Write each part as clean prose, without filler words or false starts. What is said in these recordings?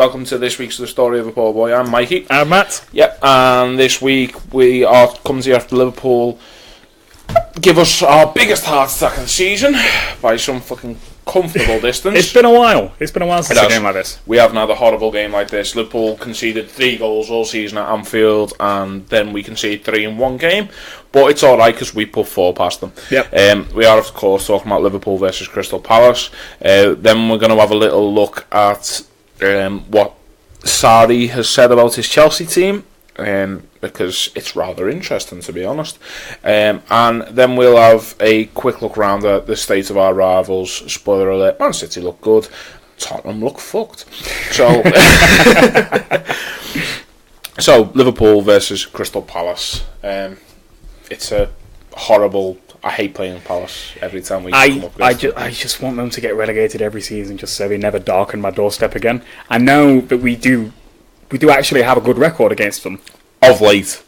welcome to this week's The Story of a Poor Boy. I'm Mikey. I'm Matt. Yep, and this week we are coming to you after Liverpool give us our biggest heart attack of the season by some fucking comfortable distance. It's been a while since a game like this. We haven't had a horrible game like this. Liverpool conceded 3 goals all season at Anfield, and then we conceded 3 in one game. But it's alright because we put 4 past them. Yep. We are, of course, talking about Liverpool versus Crystal Palace. Then we're going to have a little look at what Sarri has said about his Chelsea team. Because it's rather interesting, to be honest. And then we'll have a quick look round at the state of our rivals. Spoiler alert, Man City look good, Tottenham look fucked. So, so Liverpool versus Crystal Palace. It's a horrible... I hate playing Palace every time we come up against them. I just want them to get relegated every season, just so they never darken my doorstep again. I know that we do actually have a good record against them. Of late,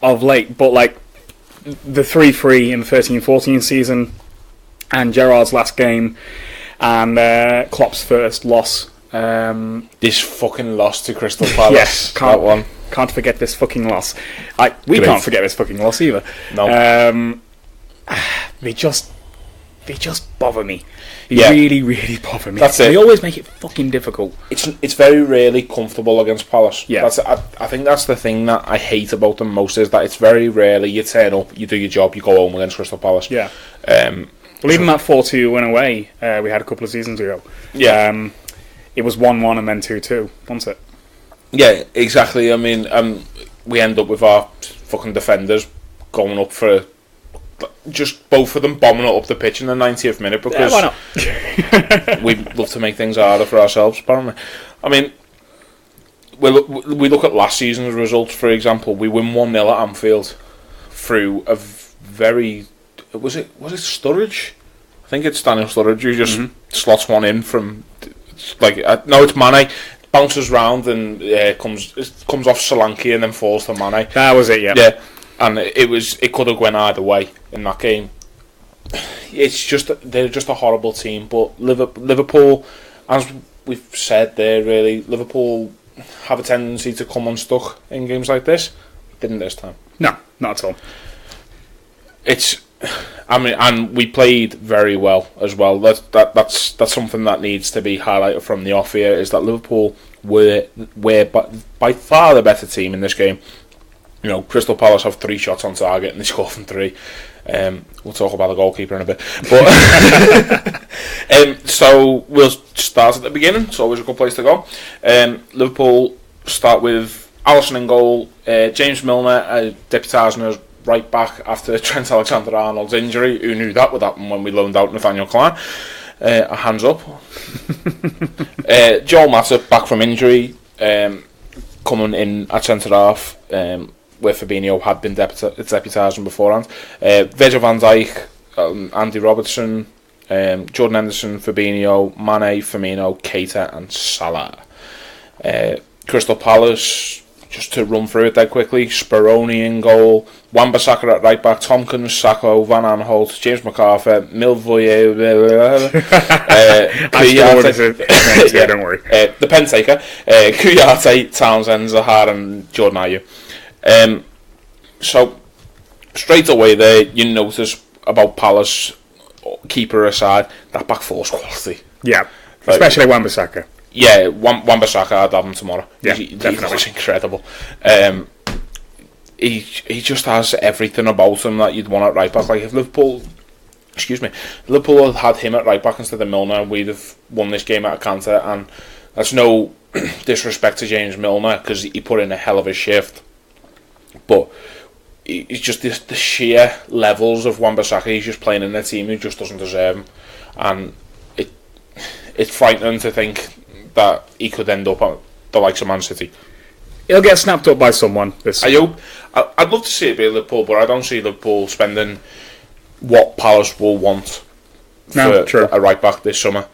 but like the 3-3 in the 13-14 season, and Gerrard's last game, and Klopp's first loss. This fucking loss to Crystal Palace. Yes, can't forget this fucking loss. We can't forget this fucking loss either. No. They just bother me. Really, really bother me. That's it. They always make it fucking difficult. It's very rarely comfortable against Palace. Yeah. I think that's the thing that I hate about them most, is that it's very rarely you turn up, you do your job, you go home against Crystal Palace. Yeah. Well, even that 4-2 win away we had a couple of seasons ago. Yeah. It was 1-1 and then 2-2, wasn't it? Yeah, exactly. I mean, we end up with our fucking defenders going up for... just both of them bombing it up the pitch in the 90th minute, because why not? we love to make things harder for ourselves, apparently. I mean, we look at last season's results, for example. We win 1-0 at Anfield through a very... Was it Sturridge? I think it's Daniel Sturridge who just slots one in from... no, it's Mane. Bounces round and comes off Solanke and then falls to Mane. That was it, yeah. Yeah. And it could have gone either way in that game. They're just a horrible team. But Liverpool, as we've said there, really, Liverpool have a tendency to come unstuck in games like this. Didn't this time. No, not at all. And we played very well as well. That's something that needs to be highlighted from the off here, is that Liverpool were by far the better team in this game. You know, Crystal Palace have 3 shots on target and they score from 3. We'll talk about the goalkeeper in a bit. But so we'll start at the beginning. It's always a good place to go. Liverpool start with Alisson in goal. James Milner deputising as right back after Trent Alexander-Arnold's injury. Who knew that would happen when we loaned out Nathaniel Klein? Hands up. Joel Matip back from injury. Coming in at centre-half. Where Fabinho had been deputising beforehand. Virgil van Dijk, Andy Robertson, Jordan Henderson, Fabinho, Mane, Firmino, Keita and Salah. Crystal Palace, just to run through it dead quickly: Speroni in goal, Wan-Bissaka at right back, Tompkins, Sakho, Van Aanholt, James McArthur, Milvoje, yeah, don't worry. The pen taker, Kouyaté, Townsend, Zaha and Jordan Ayew. So straight away there you notice about Palace, keeper aside, that back four's quality. Yeah, especially Wan-Bissaka. Yeah, Wan-Bissaka, I'd have him tomorrow. Yeah, definitely. He's incredible. He just has everything about him that you'd want at right back. Like if Liverpool had had him at right back instead of Milner, we'd have won this game at a canter. And that's no disrespect to James Milner, because he put in a hell of a shift. But it's just the sheer levels of Wan-Bissaka he's just playing in a team who just doesn't deserve him, and it's frightening to think that he could end up at the likes of Man City. He'll get snapped up by someone. I hope. I'd love to see it be Liverpool, but I don't see Liverpool spending what Palace will want for a right back this summer.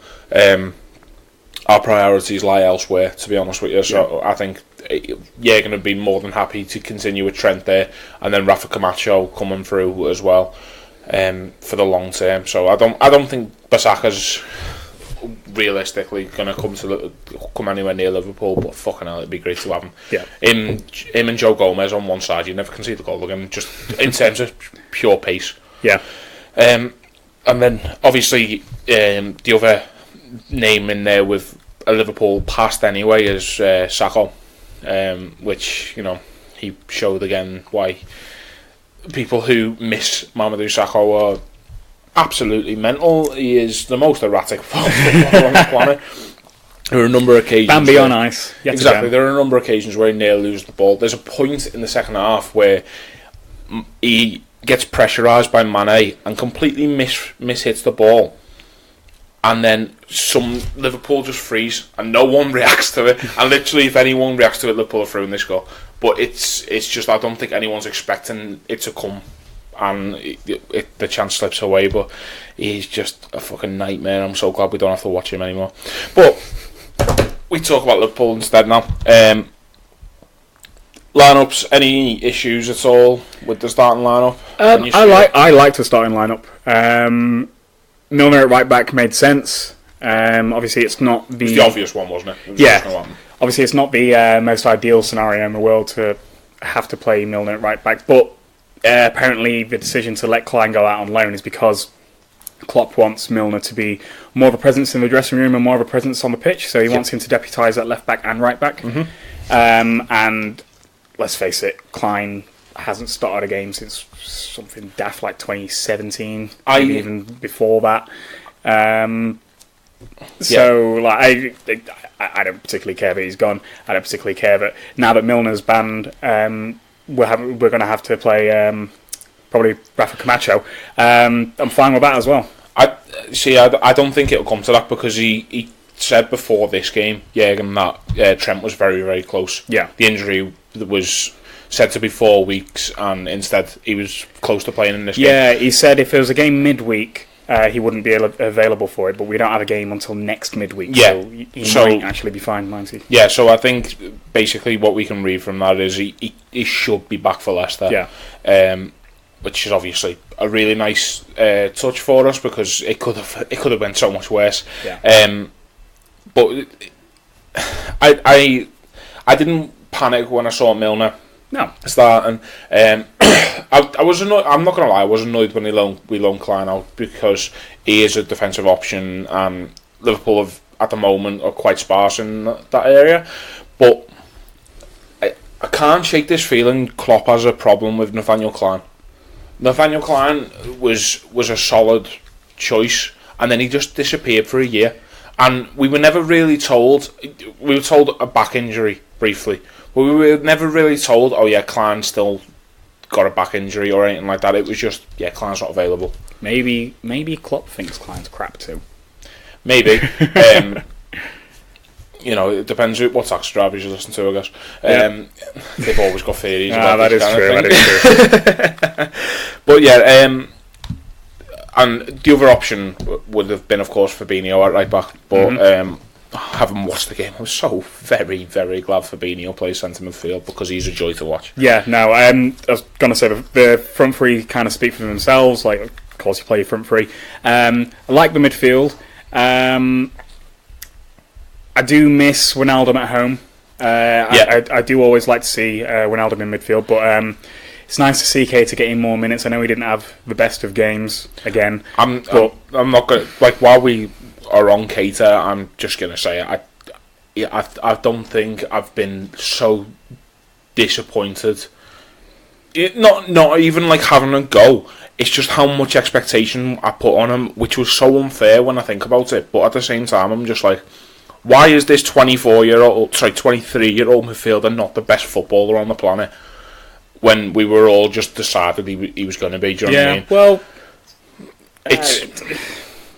Our priorities lie elsewhere, to be honest with you. So I think you're going to be more than happy to continue with Trent there, and then Rafa Camacho coming through as well for the long term. So I don't think Bissaka's realistically going to come anywhere near Liverpool, but fucking hell, it'd be great to have him. Yeah. Him and Joe Gomez on one side, you never concede a goal again, just in terms of pure pace. Yeah. And then, obviously, the other name in there with a Liverpool past anyway is Sakho, which, you know, he showed again why people who miss Maurizio Sarri are absolutely mental. He is the most erratic footballer on the planet. There are a number of occasions. Bambi on ice. Exactly. Again. There are a number of occasions where he nearly loses the ball. There's a point in the second half where he gets pressurised by Mane and completely mishits the ball. And then Liverpool just freeze and no one reacts to it. And literally, if anyone reacts to it, Liverpool are through and they score. But it's just, I don't think anyone's expecting it to come. And the chance slips away. But he's just a fucking nightmare. I'm so glad we don't have to watch him anymore. But we talk about Liverpool instead now. Lineups, any issues at all with the starting lineup? I like the starting lineup. Milner at right back made sense. Obviously, it's not the... It was the obvious one, wasn't it? Yeah. Obviously, it's not the most ideal scenario in the world to have to play Milner at right back, but apparently the decision to let Klein go out on loan is because Klopp wants Milner to be more of a presence in the dressing room and more of a presence on the pitch, so he wants him to deputise at left back and right back. Mm-hmm. And let's face it, Klein hasn't started a game since something daft like 2017, maybe even before that. So like, I don't particularly care that he's gone. I don't particularly care that now that Milner's banned, we're going to have to play probably Rafa Camacho. I'm fine with that as well. I don't think it'll come to that because he said before this game, Jürgen, that Trent was very, very close. Yeah. The injury was said to be 4 weeks, and instead he was close to playing in this game. Yeah, he said if it was a game midweek, he wouldn't be available for it, but we don't have a game until next midweek, so he might actually be fine, might he? Yeah, so I think basically what we can read from that is he should be back for Leicester. Yeah. Which is obviously a really nice touch for us because it could have been so much worse. Yeah. But I didn't panic when I saw Milner. No. Starting. I was annoyed. I'm not gonna lie. I was annoyed when we loaned Klein out because he is a defensive option, and Liverpool at the moment are quite sparse in that area. But I can't shake this feeling. Klopp has a problem with Nathaniel Klein. Nathaniel Klein was a solid choice, and then he just disappeared for a year. And we were never really told. We were told a back injury briefly, but we were never really told, oh yeah, Klein's still got a back injury or anything like that. It was just, yeah, Klein's not available. Maybe Klopp thinks Klein's crap too. Maybe. You know, it depends what taxi drivers you listen to, I guess. They've always got theories about that this is kind true. of thing. That is true. But yeah, and the other option would have been, of course, Fabinho at right back. But having watched the game, I was so very, very glad Fabinho plays centre midfield because he's a joy to watch. Yeah, no, I was going to say the front three kind of speak for themselves. Like, of course, you play your front three. I like the midfield. I do miss Wijnaldum at home. I do always like to see Wijnaldum in midfield, but it's nice to see Keita getting more minutes. I know he didn't have the best of games again. I'm not going to, like, while we are on Keita, I'm just going to say I don't think I've been so disappointed. Not even like having a go. It's just how much expectation I put on him, which was so unfair when I think about it. But at the same time, I'm just like, why is this 23-year-old midfielder not the best footballer on the planet when we were all just decided he was going to be? Do you know what I mean? Well,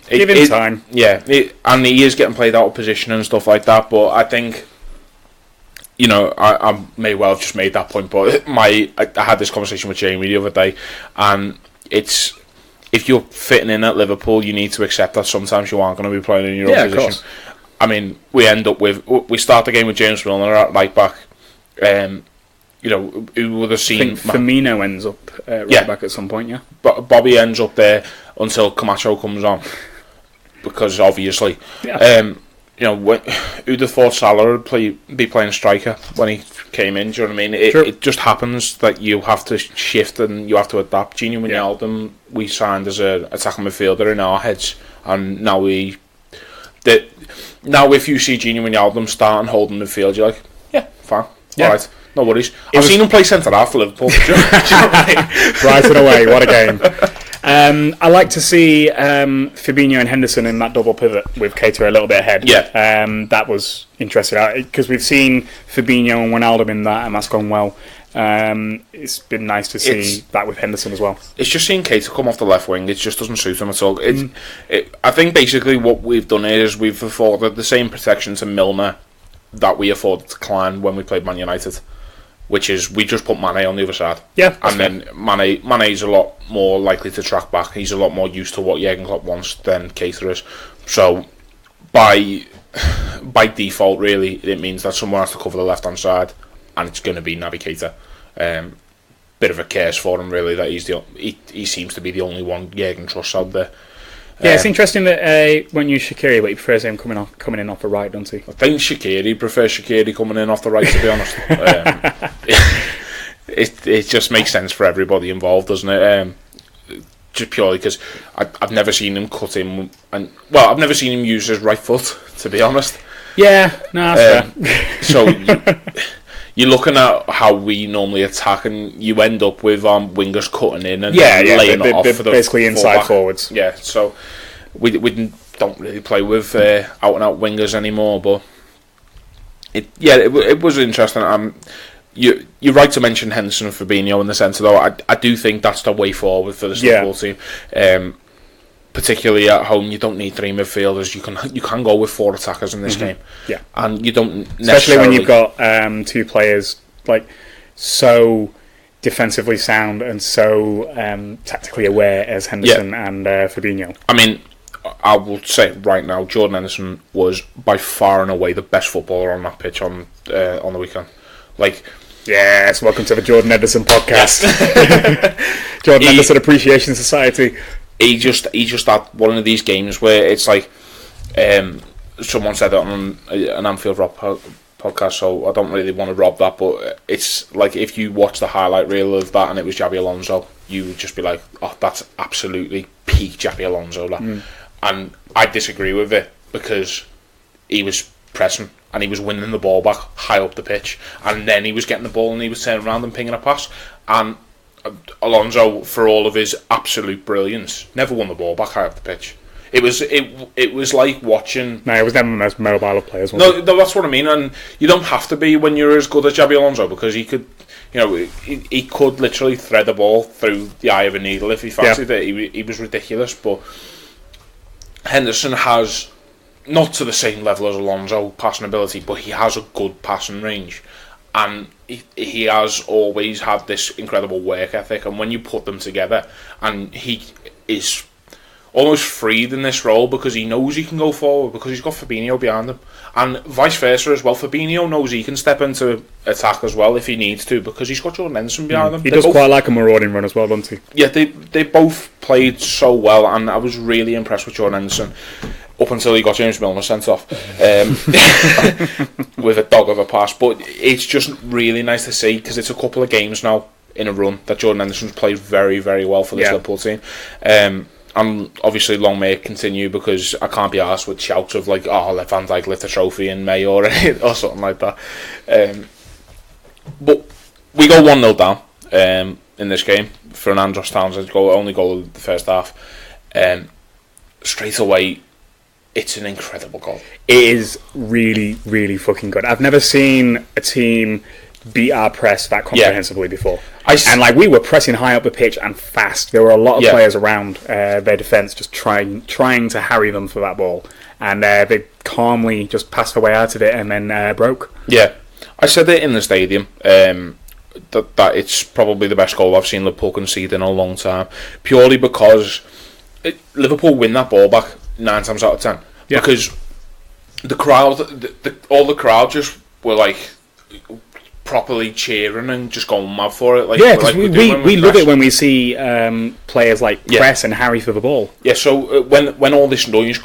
give him time. Yeah, and he is getting played out of position and stuff like that. But I think, you know, I may well have just made that point. But I had this conversation with Jamie the other day, and it's, if you're fitting in at Liverpool, you need to accept that sometimes you aren't going to be playing in your own position. Of course. I mean, we start the game with James Milner at right back. You know, who would have seen? I think Firmino ends up right back at some point. Yeah, but Bobby ends up there until Camacho comes on. because obviously, Yeah. who'd have thought Salah would be playing striker when he came in? Do you know what I mean? It just happens that you have to shift and you have to adapt. Gini Wijnaldum, we signed as an attacking midfielder in our heads, and now if you see Gini Wijnaldum starting holding midfield, you're like, yeah, fine, all right, no worries. I've seen him play centre half for Liverpool. Do you know what I mean? Right away, what a game. I like to see Fabinho and Henderson in that double pivot with Keita a little bit ahead. Yeah. That was interesting because we've seen Fabinho and Wijnaldum in that, and that's gone well. It's been nice to see that with Henderson as well. It's just seeing Keita come off the left wing. It just doesn't suit him at all. I think basically what we've done here is we've afforded the same protection to Milner that we afforded to Klein when we played Man United. Which is, we just put Mane on the other side. Yeah. And then Mane's a lot more likely to track back. He's a lot more used to what Jurgen Klopp wants than Keita is. So, by default, really, it means that someone has to cover the left-hand side, and it's going to be Naby Keita. Bit of a curse for him, really, that he seems to be the only one Jurgen trusts out there. Yeah, it's interesting that when you Shaqiri, but he prefers him coming in off the right, doesn't he? I think Shaqiri prefers Shaqiri coming in off the right, to be honest. It just makes sense for everybody involved, doesn't it? Just purely because I've never seen him cut in, I've never seen him use his right foot, to be honest. Yeah, no, that's fair. So you're looking at how we normally attack, and you end up with wingers cutting in and laying it off for the basically inside forwards. Yeah, so we don't really play with out and out wingers anymore. But it was interesting. You're right to mention Henderson and Fabinho in the centre, though. I do think that's the way forward for the Liverpool team. Particularly at home, you don't need three midfielders. You can go with four attackers in this game. Yeah, and you don't especially when you've got two players like so defensively sound and so tactically aware as Henderson and Fabinho. I mean, I will say right now, Jordan Henderson was by far and away the best footballer on that pitch on the weekend. Like, yes, welcome to the Jordan Henderson podcast. Jordan Henderson Appreciation Society. He just had one of these games where it's like someone said it on an Anfield Rob podcast, so I don't really want to rob that, but it's like if you watch the highlight reel of that and it was Xabi Alonso, you would just be like, oh, that's absolutely peak Xabi Alonso. And I disagree with it because he was pressing and he was winning the ball back high up the pitch, and then he was getting the ball and he was turning around and pinging a pass, and Alonso, for all of his absolute brilliance, never won the ball back high up the pitch. It was like watching. No, it was never the most mobile of players. No, that's what I mean. And you don't have to be when you're as good as Xabi Alonso, because he could, he could literally thread the ball through the eye of a needle if he fancied it. He was ridiculous. But Henderson has, not to the same level as Alonso passing ability, but he has a good passing range. And he has always had this incredible work ethic, and when you put them together, and he is almost freed in this role because he knows he can go forward because he's got Fabinho behind him, and vice versa as well. Fabinho knows he can step into attack as well if he needs to because he's got Jordan Henderson behind him. He does quite like a marauding run as well, doesn't he? Yeah, they both played so well, and I was really impressed with Jordan Henderson. Up until he got James Milner sent off with a dog of a pass. But it's just really nice to see, because it's a couple of games now in a run that Jordan Henderson's played very, very well for this Liverpool team. And obviously long may it continue, because I can't be arsed with shouts of like, oh, let Van Dijk lift a trophy in May or something like that. But we go 1-0 down in this game for an Andros Townsend only goal of the first half. Straight away, it's an incredible goal. It is really, really fucking good. I've never seen a team beat our press that comprehensively before. And we were pressing high up the pitch and fast. There were a lot of players around their defence just trying to harry them for that ball. And they calmly just passed the way out of it and then broke. Yeah. I said it in the stadium, that it's probably the best goal I've seen Liverpool concede in a long time. Purely because Liverpool win that ball back 9 times out of 10, because the crowd, all the crowd just were like properly cheering and just going mad for it. Like, yeah, because like we love it when we see players like press and harry for the ball. Yeah, so when all this noise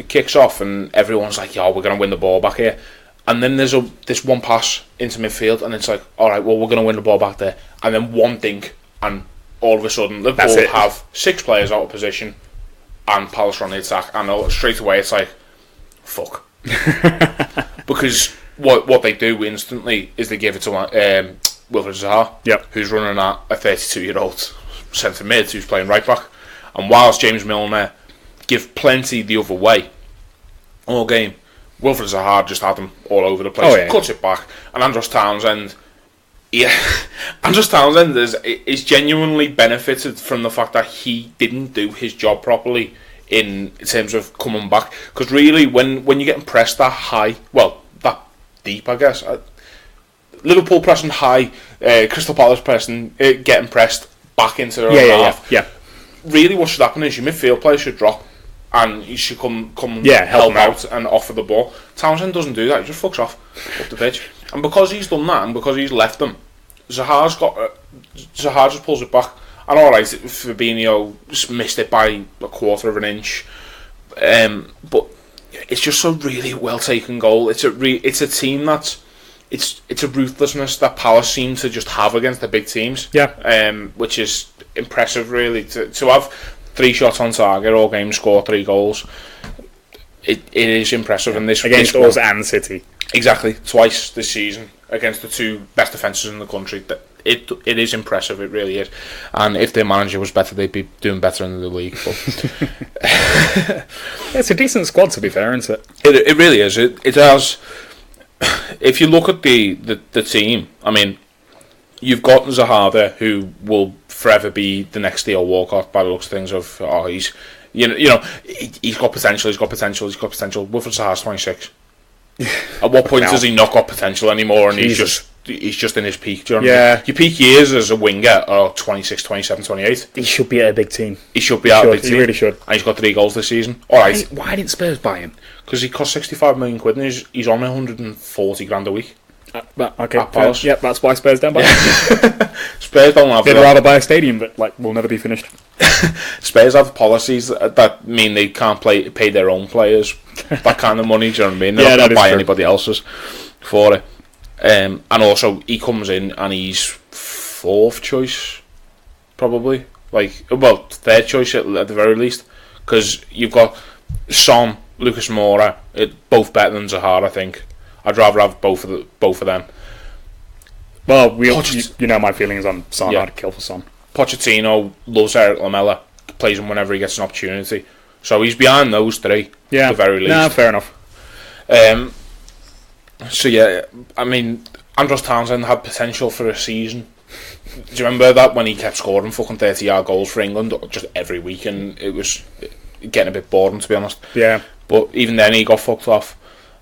kicks off and everyone's like, "Yo, we're going to win the ball back here," and then there's this one pass into midfield, and it's like, "All right, well, we're going to win the ball back there," and then one dink, and all of a sudden Liverpool have 6 players out of position, and Palace are on the attack, and straight away it's like, "Fuck," because what they do instantly is they give it to Wilfred Zaha, who's running at a 32-year-old centre mid who's playing right back, and whilst James Milner give plenty the other way all game, Wilfred Zaha just had them all over the place, cuts it back, and Andros Townsend is genuinely benefited from the fact that he didn't do his job properly in terms of coming back, because really when you're getting pressed that high, well, that deep, I guess, Liverpool pressing high, Crystal Palace pressing, getting pressed back into their own half. Really what should happen is your midfield player should drop and you should come help out and offer the ball. Townsend doesn't do that, he just fucks off the pitch, and because he's done that and because he's left them, Zaha just pulls it back. And alright, Fabinho missed it by a quarter of an inch, but it's just a really well taken goal. It's a team that's it's a ruthlessness that Palace seem to just have against the big teams. Which is impressive, really. To have 3 shots on target all game, score 3 goals. It is impressive, and this against us and City. Exactly, twice this season against the 2 best defences in the country. It is impressive, it really is. And if their manager was better, they'd be doing better in the league. But it's a decent squad, to be fair, isn't it? It really is. It has. If you look at the team, I mean, you've got Zaha there, who will forever be the next Theo Walcott by the looks of things. He's got potential. Wilfred Zaha's 26. At what point does he not got potential anymore, and he's just in his peak? Do you know what I mean? Your peak years as a winger are 26, 27, 28. He should be at a big team. He should be at a big team. He really should. And he's got 3 goals this season. All right. Why didn't Spurs buy him? Because he cost 65 million quid and he's on 140 grand a week. Okay, yep, that's why Spurs don't buy him. Spurs don't have. They'd rather buy a stadium that will never be finished. Spurs have policies that mean they can't pay their own players that kind of money. Do you know what I mean? They're not going to buy anybody else's for it. And also he comes in and he's 4th choice, probably. Well, 3rd choice at the very least, because you've got Son, Lucas Moura, both better than Zaha, I think. I'd rather have both of them. Well, you know my feelings on Son. I'd kill for Son. Pochettino loves Eric Lamela, plays him whenever he gets an opportunity. So he's behind those 3, at the very least. No, fair enough. I mean, Andros Townsend had potential for a season. Do you remember that when he kept scoring fucking 30-yard goals for England just every week, and it was getting a bit boring, to be honest. Yeah. But even then he got fucked off.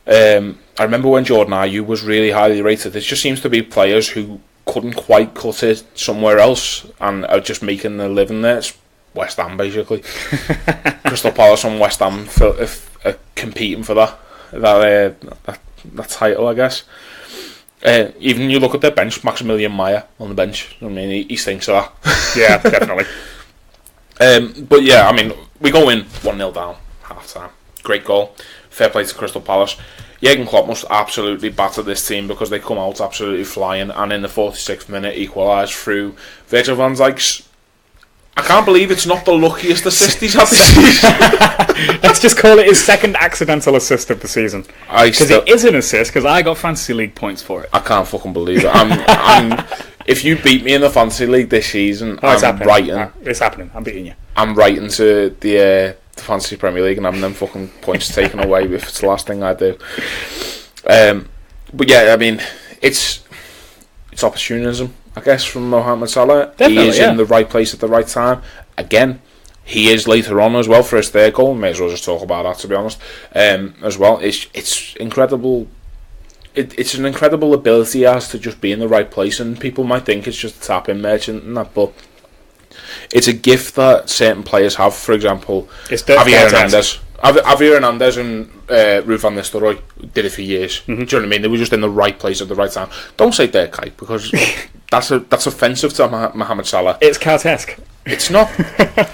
I remember when Jordan Ayew was really highly rated. There just seems to be players who couldn't quite cut it somewhere else and are just making a living there. It's West Ham, basically. Crystal Palace and West Ham are competing for that title, I guess. Even you look at their bench, Maximilian Meyer on the bench. I mean, he stinks of that. Yeah, definitely. But yeah, I mean, we go in 1-0 down, half time. Great goal. Fair play to Crystal Palace. Jurgen Klopp must absolutely batter this team because they come out absolutely flying, and in the 46th minute equalise through Virgil van Dijk's. I can't believe it's not the luckiest assist he's had this season. Let's just call it his 2nd accidental assist of the season. Because it is an assist, because I got Fantasy League points for it. I can't fucking believe it. If you beat me in the Fantasy League this season, it's happening. I'm beating you. I'm writing to the Fantasy Premier League and having them fucking points taken away if it's the last thing I do. But yeah, I mean, it's opportunism, I guess, from Mohamed Salah. Definitely, he is in the right place at the right time. Again, he is later on as well for his 3rd goal. May as well just talk about that, to be honest. As well, it's incredible. It's an incredible ability he has to just be in the right place, and people might think it's just a tap-in merchant and that, but it's a gift that certain players have. For example, Javier Hernandez. Javier Hernandez and Ruud van Nistelrooy did it for years. Do you know what I mean? They were just in the right place at the right time. Don't say Dirk Kuyt, because that's offensive to Mohamed Salah. It's Kuyt-esque. It's not.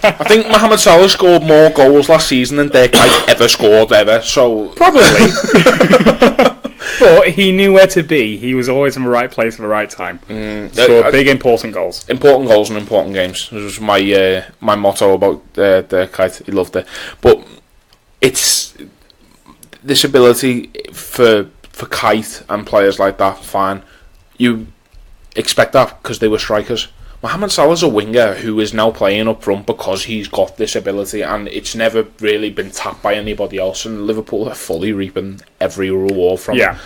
I think Mohamed Salah scored more goals last season than Dirk Kuyt ever scored ever. So probably. But he knew where to be. He was always in the right place at the right time. Scored big, important goals. Important goals and important games. This was my motto about Dirk Kuyt. He loved it. But it's this ability for Kuyt and players like that. Fine, you expect that because they were strikers. Mohamed Salah's a winger who is now playing up front because he's got this ability, and it's never really been tapped by anybody else, and Liverpool are fully reaping every reward from it.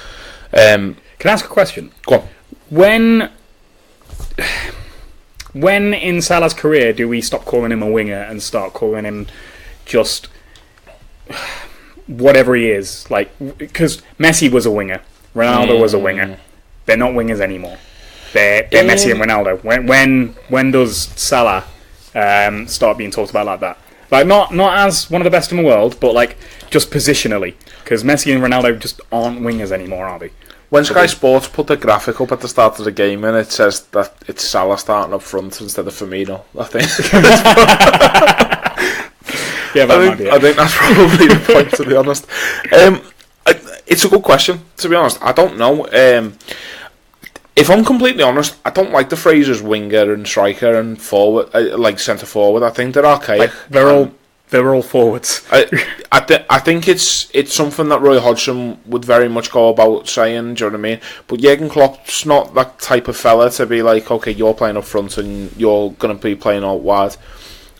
Can I ask a question? Go on. When in Salah's career do we stop calling him a winger and start calling him just whatever he is? Like, because Messi was a winger, Ronaldo was a winger. They're not wingers anymore. They're Messi and Ronaldo. When does Salah start being talked about like that? Like not as one of the best in the world, but like just positionally, because Messi and Ronaldo just aren't wingers anymore, are they? When Sky Sports put the graphic up at the start of the game, and it says that it's Salah starting up front instead of Firmino, I think. I think that's probably the point, to be honest. It's a good question, to be honest. I don't know. If I'm completely honest, I don't like the phrases winger and striker and forward, like centre forward. I think they're archaic. They're all forwards. I think it's something that Roy Hodgson would very much go about saying. Do you know what I mean? But Jurgen Klopp's not that type of fella to be like, okay, you're playing up front and you're going to be playing out wide.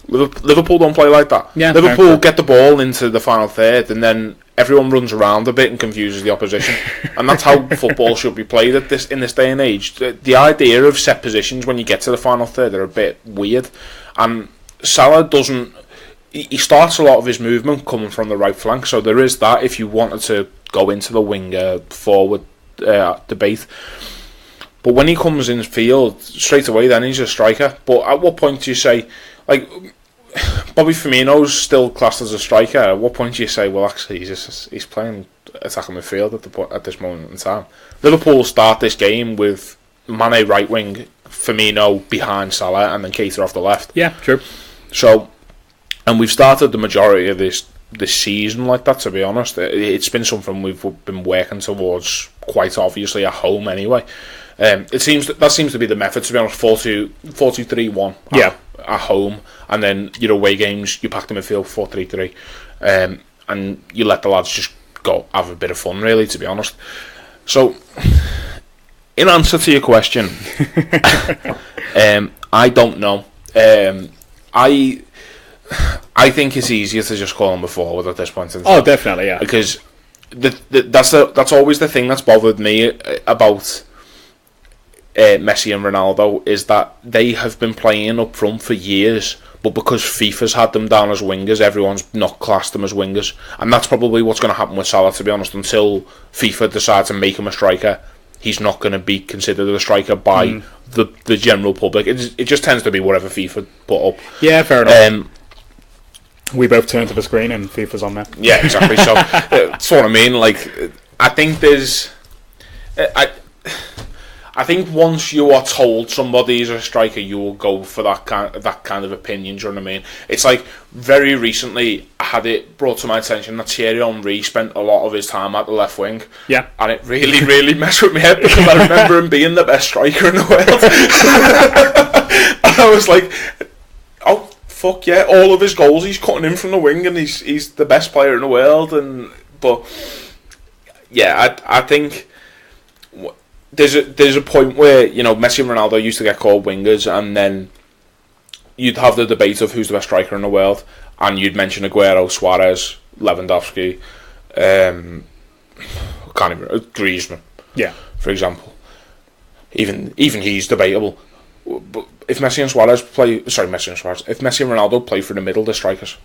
Liverpool don't play like that. Yeah, Liverpool get the ball into the final third, and then everyone runs around a bit and confuses the opposition, and that's how football should be played in this day and age. The idea of set positions when you get to the final third are a bit weird, and Salah doesn't. He starts a lot of his movement coming from the right flank, so there is that. If you wanted to go into the winger forward debate. But when he comes in the field, straight away then he's a striker. But at what point do you say, like, Bobby Firmino's still classed as a striker? At what point do you say, well, actually, he's playing attacking midfield at this moment in time? Liverpool start this game with Mane right wing, Firmino behind Salah, and then Keita off the left. Yeah, true. So, and we've started the majority of this season like that, to be honest. It's been something we've been working towards quite obviously at home anyway. That seems to be the method, to be honest. 4-2-3-1 at home, and then your away games you pack them in midfield 4-3-3, and you let the lads just go have a bit of fun, really, to be honest. So, in answer to your question, I don't know. I think it's easier to just call him a forward at this point in time. Oh, definitely, yeah. Because that's always the thing that's bothered me about Messi and Ronaldo, is that they have been playing up front for years, but because FIFA's had them down as wingers, everyone's not classed them as wingers, and that's probably what's going to happen with Salah, to be honest. Until FIFA decides to make him a striker, he's not going to be considered a striker by the general public. It just tends to be whatever FIFA put up. Yeah, fair enough. We both turn to the screen and FIFA's on there. Yeah, exactly. So that's what I mean. Like, I think there's, I think once you are told somebody is a striker, you will go for that kind of opinion. Do you know what I mean? It's like very recently I had it brought to my attention that Thierry Henry spent a lot of his time at the left wing. Yeah, and it really, really messed with me head, because I remember him being the best striker in the world. And I was like, oh, fuck yeah, all of his goals he's cutting in from the wing, and he's the best player in the world. But yeah, I think there's a point where, you know, Messi and Ronaldo used to get called wingers, and then you'd have the debate of who's the best striker in the world, and you'd mention Aguero, Suarez, Lewandowski, Griezmann, yeah, for example. Even he's debatable. But if Messi and Ronaldo play through the middle, they're strikers.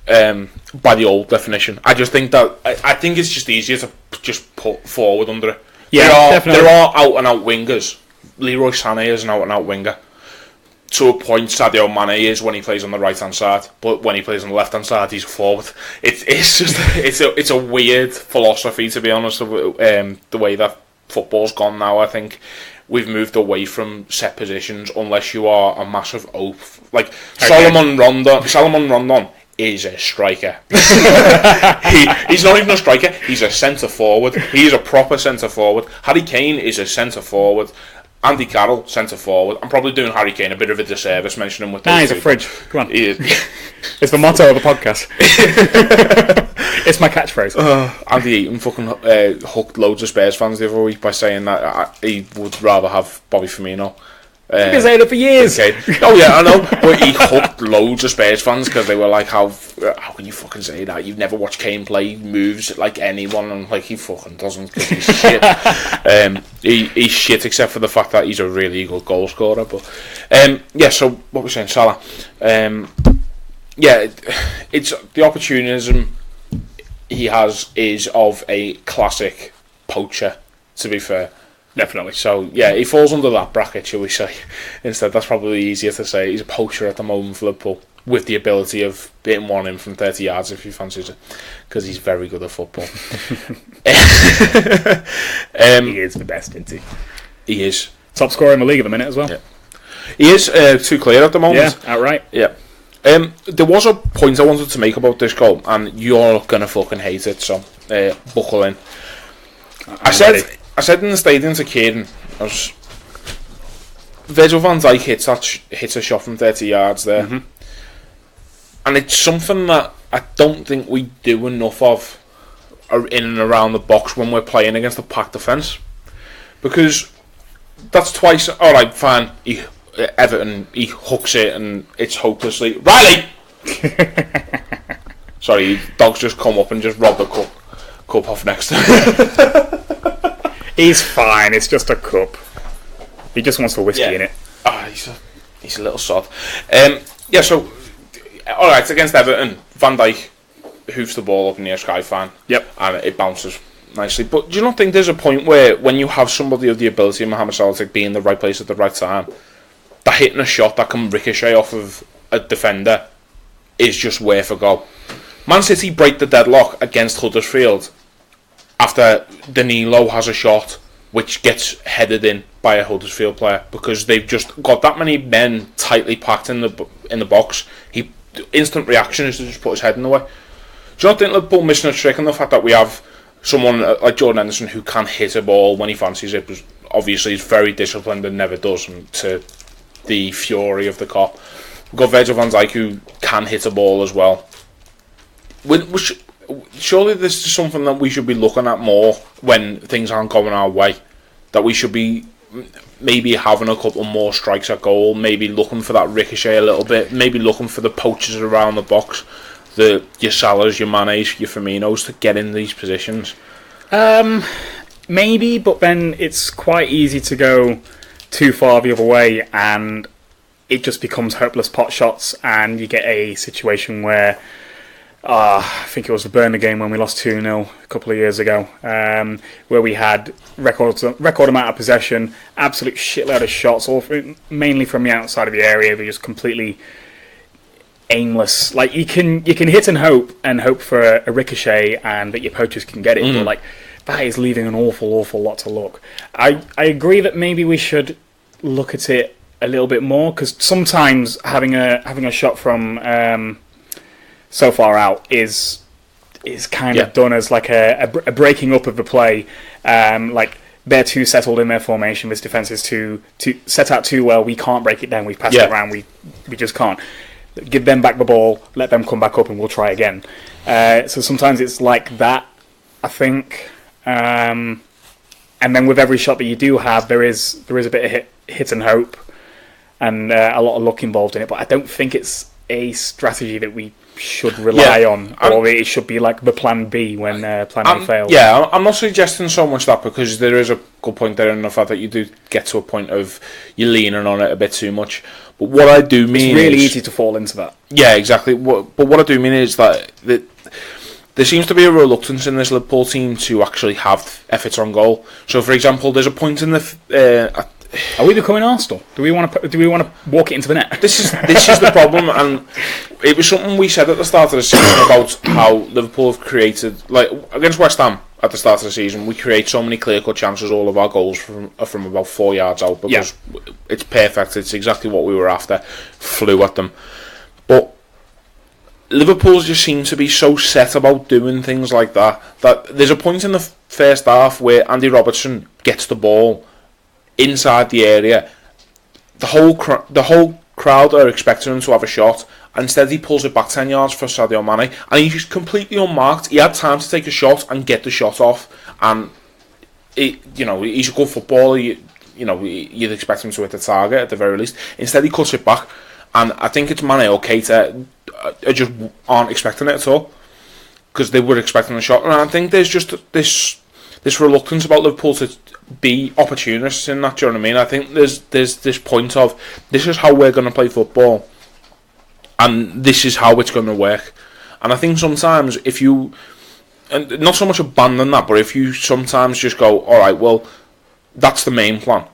By the old definition, I just think that I think it's just easier to just put forward under it. Yeah, definitely. There are out and out wingers. Leroy Sané is an out and out winger. to a point, Sadio Mane is when he plays on the right hand side, but when he plays on the left hand side, he's a forward. It's just it's a weird philosophy, to be honest. The way that football's gone now, I think we've moved away from set positions unless you are a massive oaf. Like Salomon Rondon is a striker. He's not even a striker. He's a centre forward. He's a proper centre forward. Harry Kane is a centre forward. Andy Carroll, centre forward. I'm probably doing Harry Kane a bit of a disservice mentioning him with those he's two. a fridge. Come on. He is. It's the motto of the podcast. It's my catchphrase. Andy Eaton fucking hooked loads of Spurs fans the other week by saying that he would rather have Bobby Firmino. You've been saying it for years. Okay. Oh yeah, I know. But he hooked loads of Spurs fans because they were like, "How can you fucking say that? You've never watched Kane play. He moves like anyone," and like he fucking doesn't because he's shit. He's shit except for the fact that he's a really good goal scorer. But yeah. So what we're saying, Salah. Yeah, it's the opportunism he has is of a classic poacher. To be fair. Definitely. So, yeah, he falls under that bracket, shall we say. Instead, that's probably easier to say. He's a poacher at the moment for Liverpool, with the ability of hitting one in from 30 yards if he fancies it, because he's very good at football. He is the best, isn't he? He is. Top scorer in the league at the minute as well. Yeah. He is too clear at the moment. Yeah, outright. Yeah. There was a point I wanted to make about this goal, and you're going to fucking hate it, so buckle in. I said in the stadium to Kieran, Virgil van Dijk hits a shot from 30 yards there. Mm-hmm. And it's something that I don't think we do enough of in and around the box when we're playing against a packed defence. Because that's twice, alright, fine, Everton, he hooks it and it's hopelessly... Riley! Sorry, dog's just come up and just robbed the cup off next to him. He's fine, it's just a cup. He just wants the whiskey in it. He's a little sod. Yeah, so, alright, against Everton, Van Dijk hoofs the ball up in the air, sky, fine. Yep. And it bounces nicely. But do you not think there's a point where, when you have somebody of the ability of Mohamed Salah to be in the right place at the right time, that hitting a shot that can ricochet off of a defender is just worth a goal? Man City break the deadlock against Huddersfield after Danilo has a shot which gets headed in by a Huddersfield player because they've just got that many men tightly packed in the box. Instant reaction is to just put his head in the way. Do you not think Liverpool missing a trick on the fact that we have someone like Jordan Henderson who can hit a ball when he fancies it? But obviously he's very disciplined and never does, to the fury of the cop. We've got Virgil van Dijk who can hit a ball as well. Surely this is something that we should be looking at more when things aren't going our way. That we should be maybe having a couple more strikes at goal, maybe looking for that ricochet a little bit, maybe looking for the poachers around the box, your Salahs, your Manes, your Firminos to get in these positions. Maybe, but then it's quite easy to go too far the other way and it just becomes hopeless pot shots and you get a situation where I think it was the Burnley game when we lost 2-0 a couple of years ago, where we had record amount of possession, absolute shitload of shots, all mainly from the outside of the area. They're just completely aimless. Like you can hit and hope for a ricochet and that your poachers can get it, but like that is leaving an awful lot to look. I agree that maybe we should look at it a little bit more because sometimes having a shot from so far out is kind of done as like a breaking up of the play. Like they're too settled in their formation. This defence is too set out too well. We can't break it down. We've passed it around. We just can't. Give them back the ball. Let them come back up, and we'll try again. So sometimes it's like that, I think. And then with every shot that you do have, there is a bit of hit and hope, and a lot of luck involved in it. But I don't think it's a strategy that we should rely on, or it should be like the plan B when plan A fails. Yeah, I'm not suggesting so much that, because there is a good point there in the fact that you do get to a point of you're leaning on it a bit too much. But what I do mean it's really easy to fall into that. Yeah, exactly. But what I do mean is that there seems to be a reluctance in this Liverpool team to actually have efforts on goal. So, for example, there's a point in the Are we becoming Arsenal? Do we want to walk it into the net? This is the problem, and it was something we said at the start of the season about how Liverpool have created, like against West Ham at the start of the season, we create so many clear-cut chances. All of our goals are from about 4 yards out because it's perfect. It's exactly what we were after. Flew at them, but Liverpool just seem to be so set about doing things like that there's a point in the first half where Andy Robertson gets the ball inside the area. The whole crowd are expecting him to have a shot, and instead he pulls it back 10 yards for Sadio Mane, and he's just completely unmarked. He had time to take a shot and get the shot off, and he's a good footballer. You'd expect him to hit the target at the very least. Instead he cuts it back, and I think it's Mane or Keita just aren't expecting it at all, because they were expecting a shot, and I think there's just this reluctance about Liverpool to be opportunists in that. Do you know what I mean? I think there's this point of, this is how we're going to play football, and this is how it's going to work. And I think sometimes if you, and not so much abandon that, but if you sometimes just go, alright, well, that's the main plan,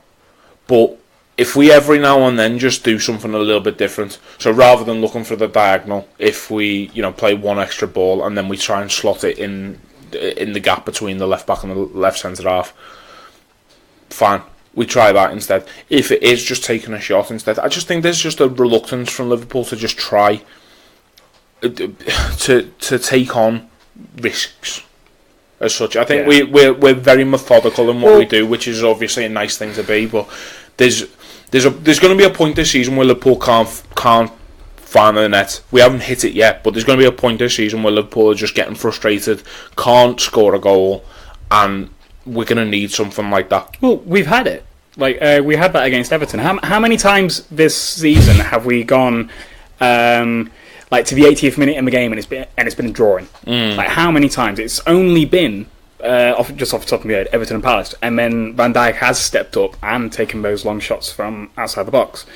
but if we every now and then just do something a little bit different, so rather than looking for the diagonal, if we play one extra ball and then we try and slot it in the gap between the left back and the left centre half, fine, we try that instead. If it is just taking a shot instead, I just think there's just a reluctance from Liverpool to just try to take on risks as such. I think we're very methodical in what we do, which is obviously a nice thing to be, but there's going to be a point this season where Liverpool can't find the net. We haven't hit it yet, but there's going to be a point this season where Liverpool are just getting frustrated, can't score a goal, and we're going to need something like that. Well, we've had it. Like we had that against Everton. How many times this season have we gone to the 80th minute in the game and it's been a drawing? Like how many times? It's only been off the top of my head, Everton and Palace, and then Van Dijk has stepped up and taken those long shots from outside the box.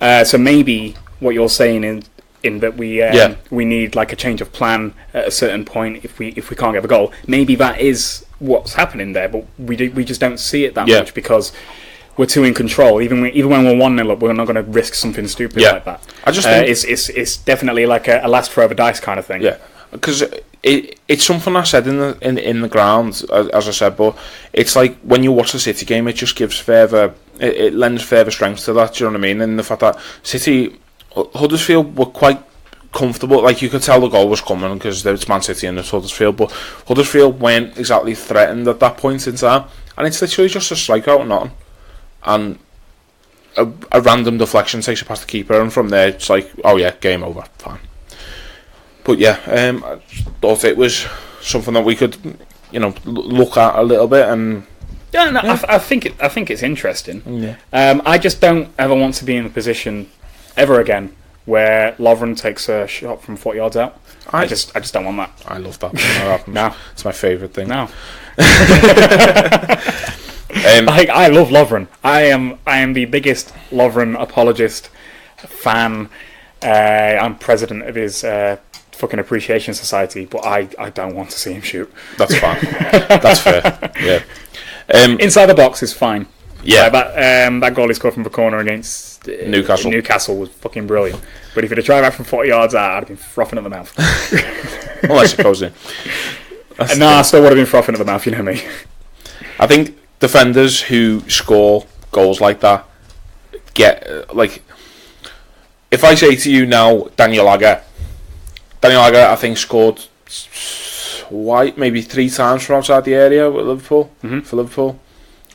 So maybe what you're saying in that we need like a change of plan at a certain point if we can't get a goal. Maybe that is what's happening there, but we just don't see it that much because we're too in control. Even when we're 1-0 up, we're not going to risk something stupid like that. I just think it's definitely like a last forever dice kind of thing. Yeah, because it's something I said in the ground, as I said, but it's like when you watch the City game, it just gives it lends further strength to that. Do you know what I mean? And the fact that Huddersfield were quite comfortable, like you could tell the goal was coming because it's Man City and it's Huddersfield, but Huddersfield weren't exactly threatened at that point in time, and it's literally just a strikeout or nothing, and a random deflection takes it past the keeper, and from there it's like, oh yeah, game over, fine. But yeah, I thought it was something that we could, look at a little bit, and I think it's interesting. Yeah. I just don't ever want to be in a position ever again where Lovren takes a shot from 40 yards out. I just don't want that. I love that when that happens. No, it's my favourite thing. No. I love Lovren. I am the biggest Lovren apologist, fan. I'm president of his fucking appreciation society, but I don't want to see him shoot. That's fine. That's fair. Yeah. Inside the box is fine. Yeah. That goal he scored from the corner against Newcastle was fucking brilliant. But if he'd have tried back from 40 yards out, I'd have been frothing at the mouth. Well, I suppose it. I still would have been frothing at the mouth, you know me. I think defenders who score goals like that get, if I say to you now, Daniel Agger, I think scored maybe 3 times from outside the area with Liverpool, for Liverpool,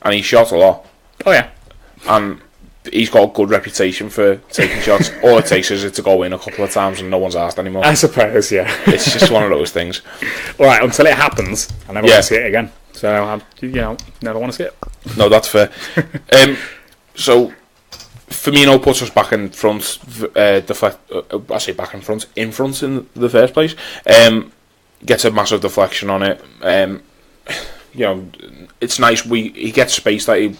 and he shot a lot. Oh yeah. And he's got a good reputation for taking shots. All it takes is it to go in a couple of times and no one's asked anymore. I suppose, yeah. It's just one of those things. Alright, until it happens, I never want to see it again. So, never want to see it. No, that's fair. So, Firmino puts us back in front, I say back in front in the first place. Gets a massive deflection on it. It's nice. He gets space that he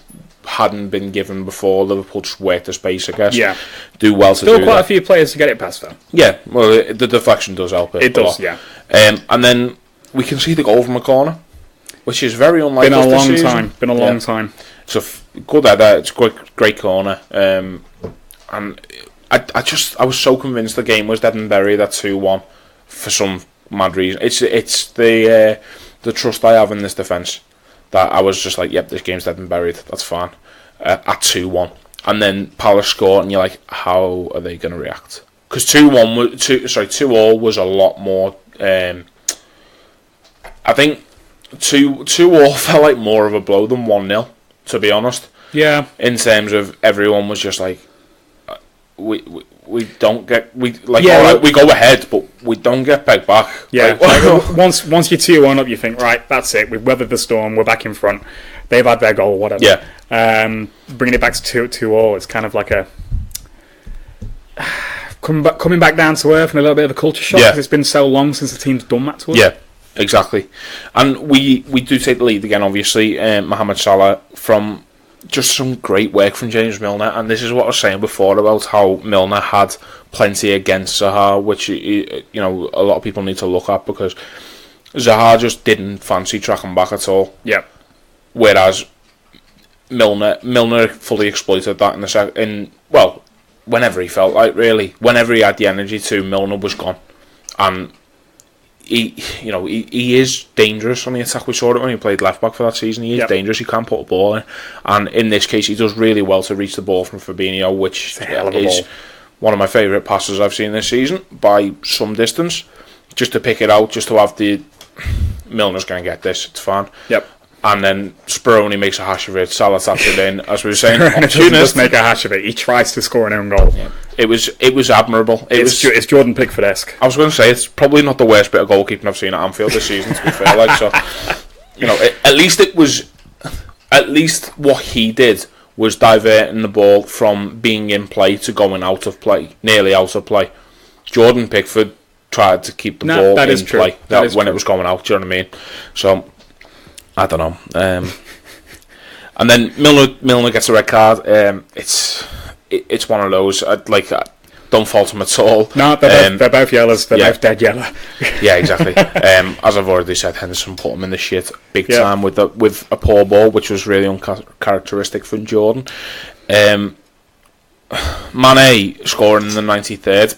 hadn't been given before. Liverpool just work the space, I guess. Yeah. Do well to do that. Still quite a few players to get it past, though. Yeah, well, the deflection does help it. It does, yeah. And then we can see the goal from a corner, which is very unlike Been a long time. It's a good header. It's a great corner. And I was so convinced the game was dead and buried at 2-1 for some mad reason. It's the trust I have in this defence that I was just like, yep, this game's dead and buried. That's fine. At 2-1, and then Palace score, and you're like, how are they going to react? Because 2-all was a lot more. I think 2-all felt like more of a blow than 1-0. To be honest, yeah. In terms of everyone was just like, we don't get all right, we go ahead, but we don't get pegged back. Yeah, like, once you're 2-1 up, you think, right, that's it. We've weathered the storm. We're back in front. They've had their goal, whatever. Yeah. Bringing it back to 2-all, it's kind of like a coming back down to earth and a little bit of a culture shock because it's been so long since the team's done that to us. Yeah, exactly. And we do take the lead again, obviously. Mohamed Salah from just some great work from James Milner, and this is what I was saying before about how Milner had plenty against Zaha, which a lot of people need to look at because Zaha just didn't fancy tracking back at all. Yeah. Whereas Milner fully exploited that whenever he felt like, really, whenever he had the energy to, Milner was gone, and he is dangerous on the attack. We saw it when he played left back for that season. He is dangerous. He can put a ball in, and in this case, he does really well to reach the ball from Fabinho, which is one of my favourite passes I've seen this season by some distance. Just to pick it out, just to have the Milner's going to get this. It's fine. Yep. And then Speroni makes a hash of it. Salah taps it in, as we were saying. He doesn't just make a hash of it. He tries to score an own goal. Yeah. It was admirable. It's Jordan Pickford-esque. I was going to say it's probably not the worst bit of goalkeeping I've seen at Anfield this season. To be fair, at least what he did was diverting the ball from being in play to going out of play, nearly out of play. Jordan Pickford tried to keep the ball in play when it was going out. Do you know what I mean? So. I don't know. And then Milner gets a red card. It's one of those. Don't fault him at all. No, they're both yellows. They're both dead yellow. Yeah, exactly. As I've already said, Henderson put him in the shit big time with a poor ball, which was really uncharacteristic from Jordan. Mane scoring in the 93rd.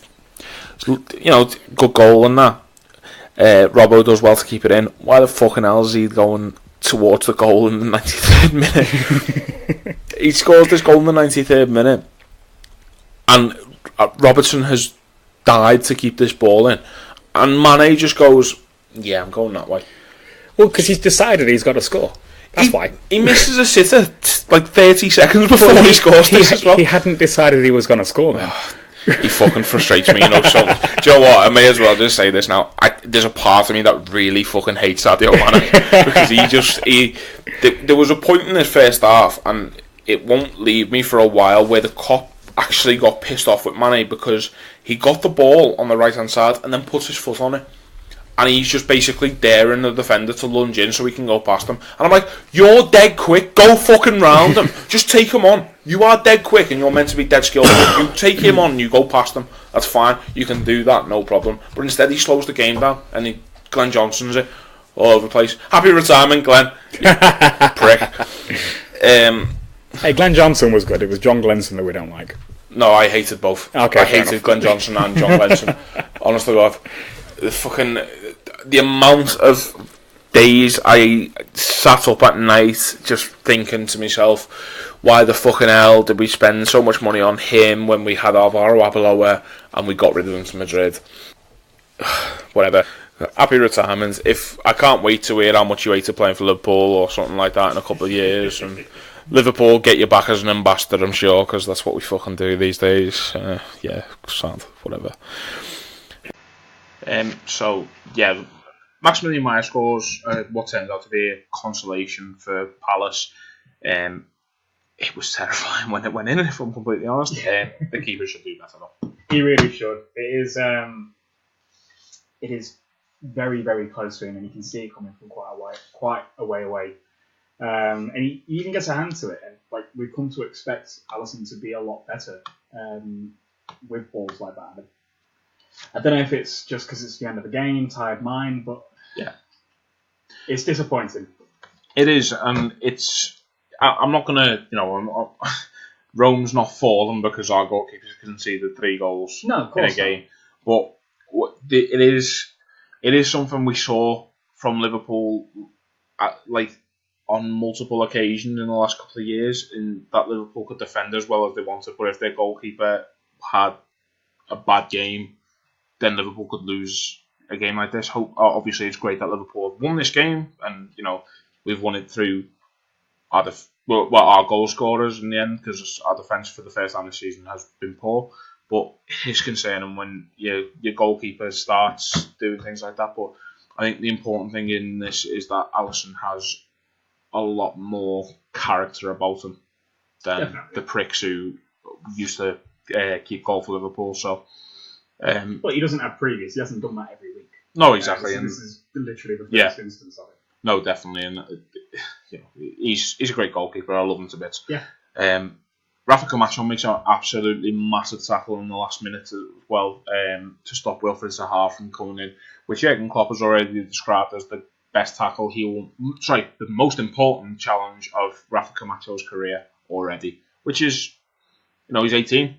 Good goal and that. Robbo does well to keep it in. Why the fucking hell is he going towards the goal in the 93rd minute? He scores this goal in the 93rd minute, and Robertson has died to keep this ball in, and Mane just goes, yeah, I'm going that way. Well, because he's decided he's got to score. That's why. He misses a sitter 30 seconds before he scores this as well. He hadn't decided he was going to score then. He fucking frustrates me, So, do you know what? I may as well just say this now. There's a part of me that really fucking hates Sadio Mane because there was a point in this first half, and it won't leave me for a while, where the cop actually got pissed off with Mane because he got the ball on the right hand side and then puts his foot on it. And he's just basically daring the defender to lunge in so he can go past him. And I'm like, you're dead quick. Go fucking round him. Just take him on. You are dead quick and you're meant to be dead skilled. You take him on and you go past him. That's fine. You can do that, no problem. But instead he slows the game down and Glenn Johnson's it all over the place. Happy retirement, Glenn. Prick. Hey, Glenn Johnson was good. It was John Glenson that we don't like. No, I hated both. Okay, I hated Glenn Johnson and John Glenson. Honestly, God. The amount of days I sat up at night just thinking to myself, why the fucking hell did we spend so much money on him when we had Alvaro Arbeloa and we got rid of him to Madrid? Whatever. Happy retirement. I can't wait to hear how much you hated playing for Liverpool or something like that in a couple of years, and Liverpool get you back as an ambassador, I'm sure, because that's what we fucking do these days. Sad. Whatever. Maximilian Meyer scores what turns out to be a consolation for Palace. It was terrifying when it went in, if I'm completely honest. The keeper should do better though. He really should. It is very, very close to him, and you can see it coming from quite a way away. And he even gets a hand to it, and we've come to expect Alisson to be a lot better with balls like that. I don't know if it's just because it's the end of the game, tired mind, but yeah, it's disappointing. It is, and it's I'm not gonna, Rome's not fallen because our goalkeepers conceded 3 goals in a game, but it is something we saw from Liverpool, on multiple occasions in the last couple of years, in that Liverpool could defend as well as they wanted, but if their goalkeeper had a bad game, then Liverpool could lose a game like this. Obviously, it's great that Liverpool have won this game, and we've won it through our goal scorers in the end, because our defence for the first time this season has been poor. But it's concerning when your goalkeeper starts doing things like that. But I think the important thing in this is that Alisson has a lot more character about him than the pricks who used to keep goal for Liverpool. So, but he doesn't have previous. He hasn't done that every week. No, exactly. This is literally the first instance of it. No, definitely, and he's a great goalkeeper. I love him to bits. Yeah. Rafa Camacho makes an absolutely massive tackle in the last minute as well, to stop Wilfried Zaha from coming in, which Jurgen Klopp has already described as the best tackle the most important challenge of Rafa Camacho's career already, which is, he's 18.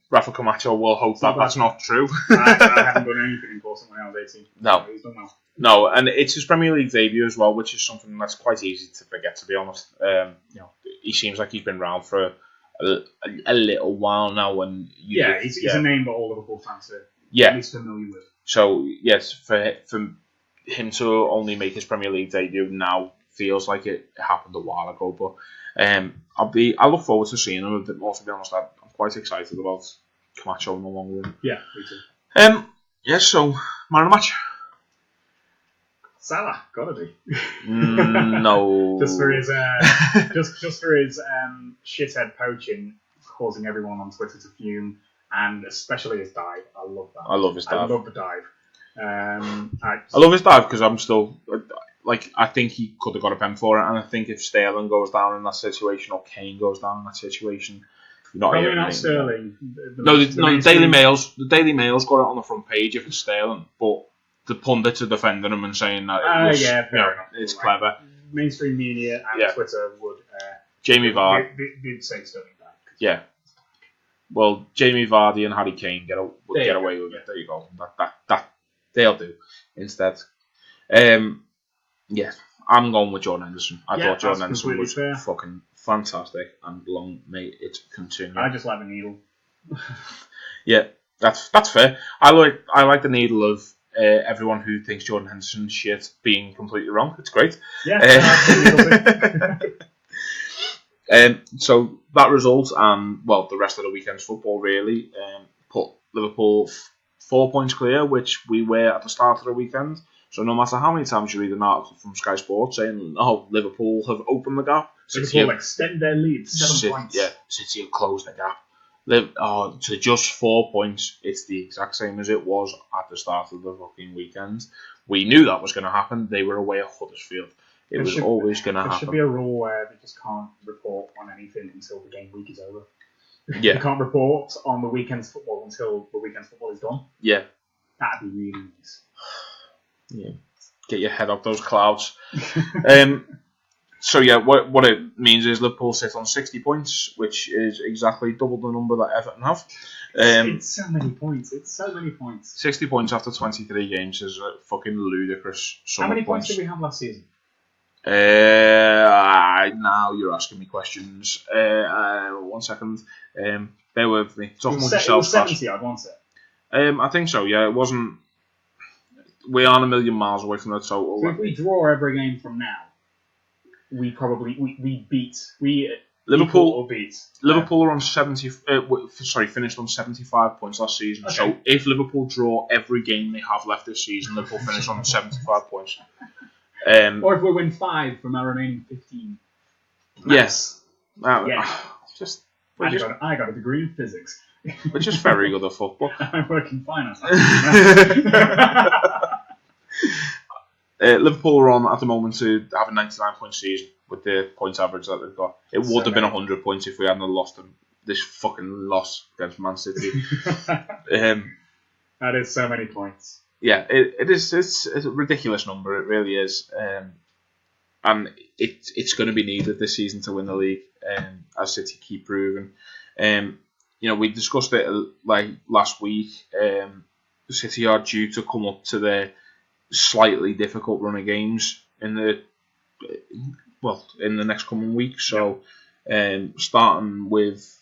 Rafa Camacho will hope that's not true. I haven't done anything important when I was 18. No. He's done well. No, and it's his Premier League debut as well, which is something that's quite easy to forget, to be honest. He seems like he's been around for a little while now. He's a name that all Liverpool fans are at least familiar with. So, yes, for him to only make his Premier League debut now feels like it happened a while ago. But I look forward to seeing him a bit more, to be honest. I'm quite excited about Camacho in the long run. Yeah, me too. So, man of the match. Salah, gotta be. No. just for his shithead poaching, causing everyone on Twitter to fume, and especially his dive. I love that. I love his dive. I love the dive. I love his dive because I'm still I think he could have got a pen for it, and I think if Sterling goes down in that situation or Kane goes down in that situation, you're not probably not Sterling. The Daily Mail's got it on the front page if it's Sterling, but the pundits are defending him and saying that it's clever. Mainstream media and Twitter would. Jamie Vardy did say Sterling died. Yeah. Well, Jamie Vardy and Harry Kane would get away with it. There you go. That they'll do instead. I'm going with Jordan Henderson. I thought Jordan Henderson was fucking fantastic, and long may it continue. I just like the needle. Yeah, that's fair. I like the needle of everyone who thinks Jordan Henderson's shit being completely wrong. It's great. Yeah. So that result and the rest of the weekend's football really put Liverpool 4 points clear, which we were at the start of the weekend. So no matter how many times you read an article from Sky Sports saying, Liverpool have opened the gap. Liverpool extend their lead 7 points. Yeah, City have closed the gap. To just 4 points, it's the exact same as it was at the start of the fucking weekend. We knew that was going to happen. They were away at Huddersfield. It was always going to happen. There should be a rule where they just can't report on anything until the game week is over. Yeah. They can't report on the weekend's football until the weekend's football is done. Yeah. That'd be really nice. Yeah. Get your head up those clouds. So what it means is Liverpool sit on 60 points, which is exactly double the number that Everton have. It's so many points. 60 points after 23 games is a fucking ludicrous sum. How many points did we have last season? Now you're asking me questions. 1 second. Bear with me. It was 70, I'd want it. I think so, yeah. It wasn't... We aren't a million miles away from the total. So if we draw every game from now, we probably beat Liverpool. Beat Liverpool are on 70. Finished on 75 points last season. Okay. So if Liverpool draw every game they have left this season, Liverpool finish on 75 points. Or if we win 5 from our remaining 15. Yes. I got a degree in physics. Which is very good at football. I work in finance. Liverpool are on at the moment to have a 99-point season with the points average that they've got. It would have been 100 points if we hadn't lost them. This fucking loss against Man City. That is so many points. Yeah, it is. It's a ridiculous number. It really is. and it's going to be needed this season to win the league, as City keep proving. We discussed it like last week. City are due to come up to their slightly difficult run of games in the next coming weeks. So, starting with,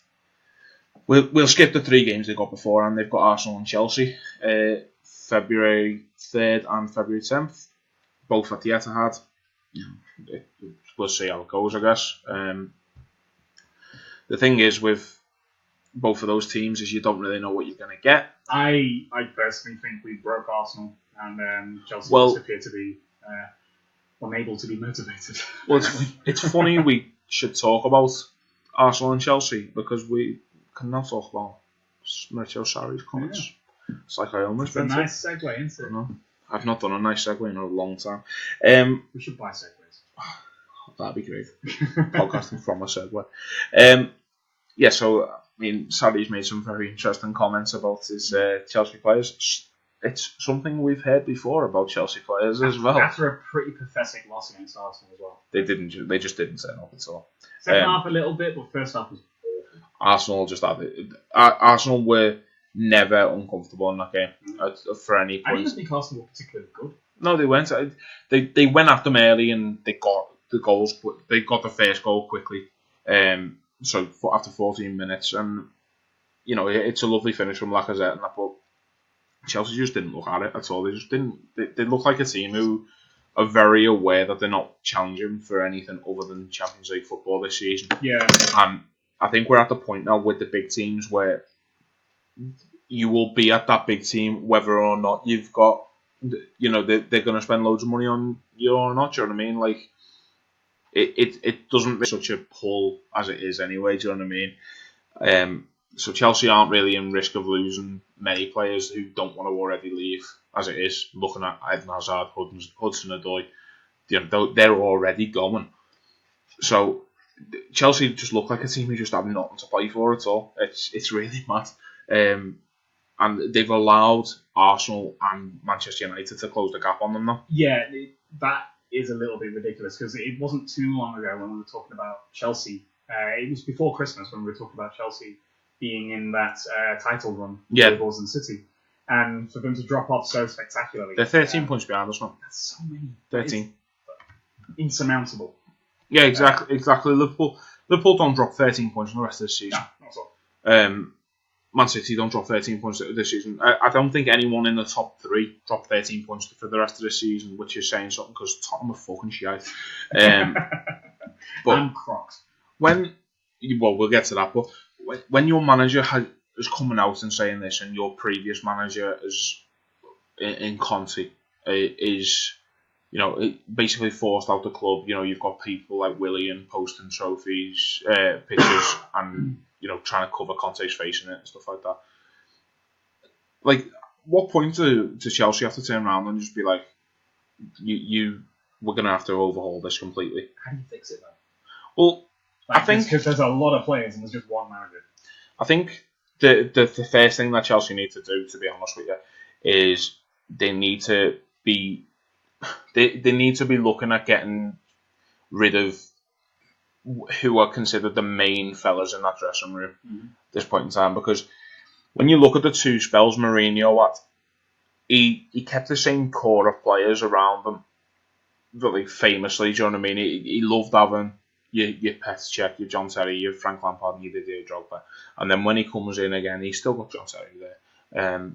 we'll skip the 3 games they got before, and they've got Arsenal and Chelsea, February 3rd and February 10th, both at the Etihad. We'll see how it goes, I guess. The thing is with both of those teams is you don't really know what you're going to get. I personally think we broke Arsenal, and Chelsea just appear to be unable to be motivated. Well, it's funny we should talk about Arsenal and Chelsea because we cannot talk about Maurizio Sarri's comments. Yeah. It's like I almost been. It's a nice segue, isn't it? No, I've not done a nice segue in a long time. We should buy segues. That'd be great. Podcasting from a segue. So Sarri's made some very interesting comments about his Chelsea players. It's something we've heard before about Chelsea players as well. After a pretty pathetic loss against Arsenal as well. They just didn't turn up at all. Second half a little bit, but first half was awful. Arsenal just had it. Arsenal were never uncomfortable in that game for any point. I didn't think Arsenal were particularly good. No, they weren't. They went at them early and they got the goals. They got the first goal quickly. So after 14 minutes, and it's a lovely finish from Lacazette and that, but Chelsea just didn't look at it at all. They just didn't. They look like a team who are very aware that they're not challenging for anything other than Champions League football this season. Yeah. And I think we're at the point now with the big teams where you will be at that big team whether or not you've got, they're going to spend loads of money on you or not. Do you know what I mean? Like, it doesn't make such a pull as it is anyway. Do you know what I mean? So Chelsea aren't really in risk of losing many players who don't want to already leave as it is. Looking at Eden Hazard, Hudson-Odoi, they're already going. So Chelsea just look like a team who just have nothing to play for at all. It's really mad. And they've allowed Arsenal and Manchester United to close the gap on them now. Yeah, that is a little bit ridiculous because it wasn't too long ago when we were talking about Chelsea. It was before Christmas when we were talking about Chelsea being in that title run with Liverpool and City. And for them to drop off so spectacularly. They're 13 points behind us now. That's so many. 13. Insurmountable. Yeah, exactly. Liverpool don't drop 13 points in the rest of the season. No, not at all. Man City don't drop 13 points this season. I don't think anyone in the top 3 dropped 13 points for the rest of the season, which is saying something because Tottenham are fucking shite. But and Crocs. We'll get to that, but when your manager is coming out and saying this, and your previous manager is in Conte is, basically forced out the club. You've got people like Willian posting trophies, pictures, and trying to cover Conte's face in it and stuff like that. Like, what point do Chelsea have to turn around and just be like, we're going to have to overhaul this completely? How do you fix it, though? Well, I think because there's a lot of players and there's just one manager. I think the first thing that Chelsea need to do, to be honest with you, is they need to be looking at getting rid of who are considered the main fellas in that dressing room at this point in time. Because when you look at the 2 spells Mourinho had, he kept the same core of players around them, really famously. Do you know what I mean? He loved having your Petr Cech, your John Terry, your Frank Lampard, and your Didier Drogba. And then when he comes in again, he's still got John Terry there.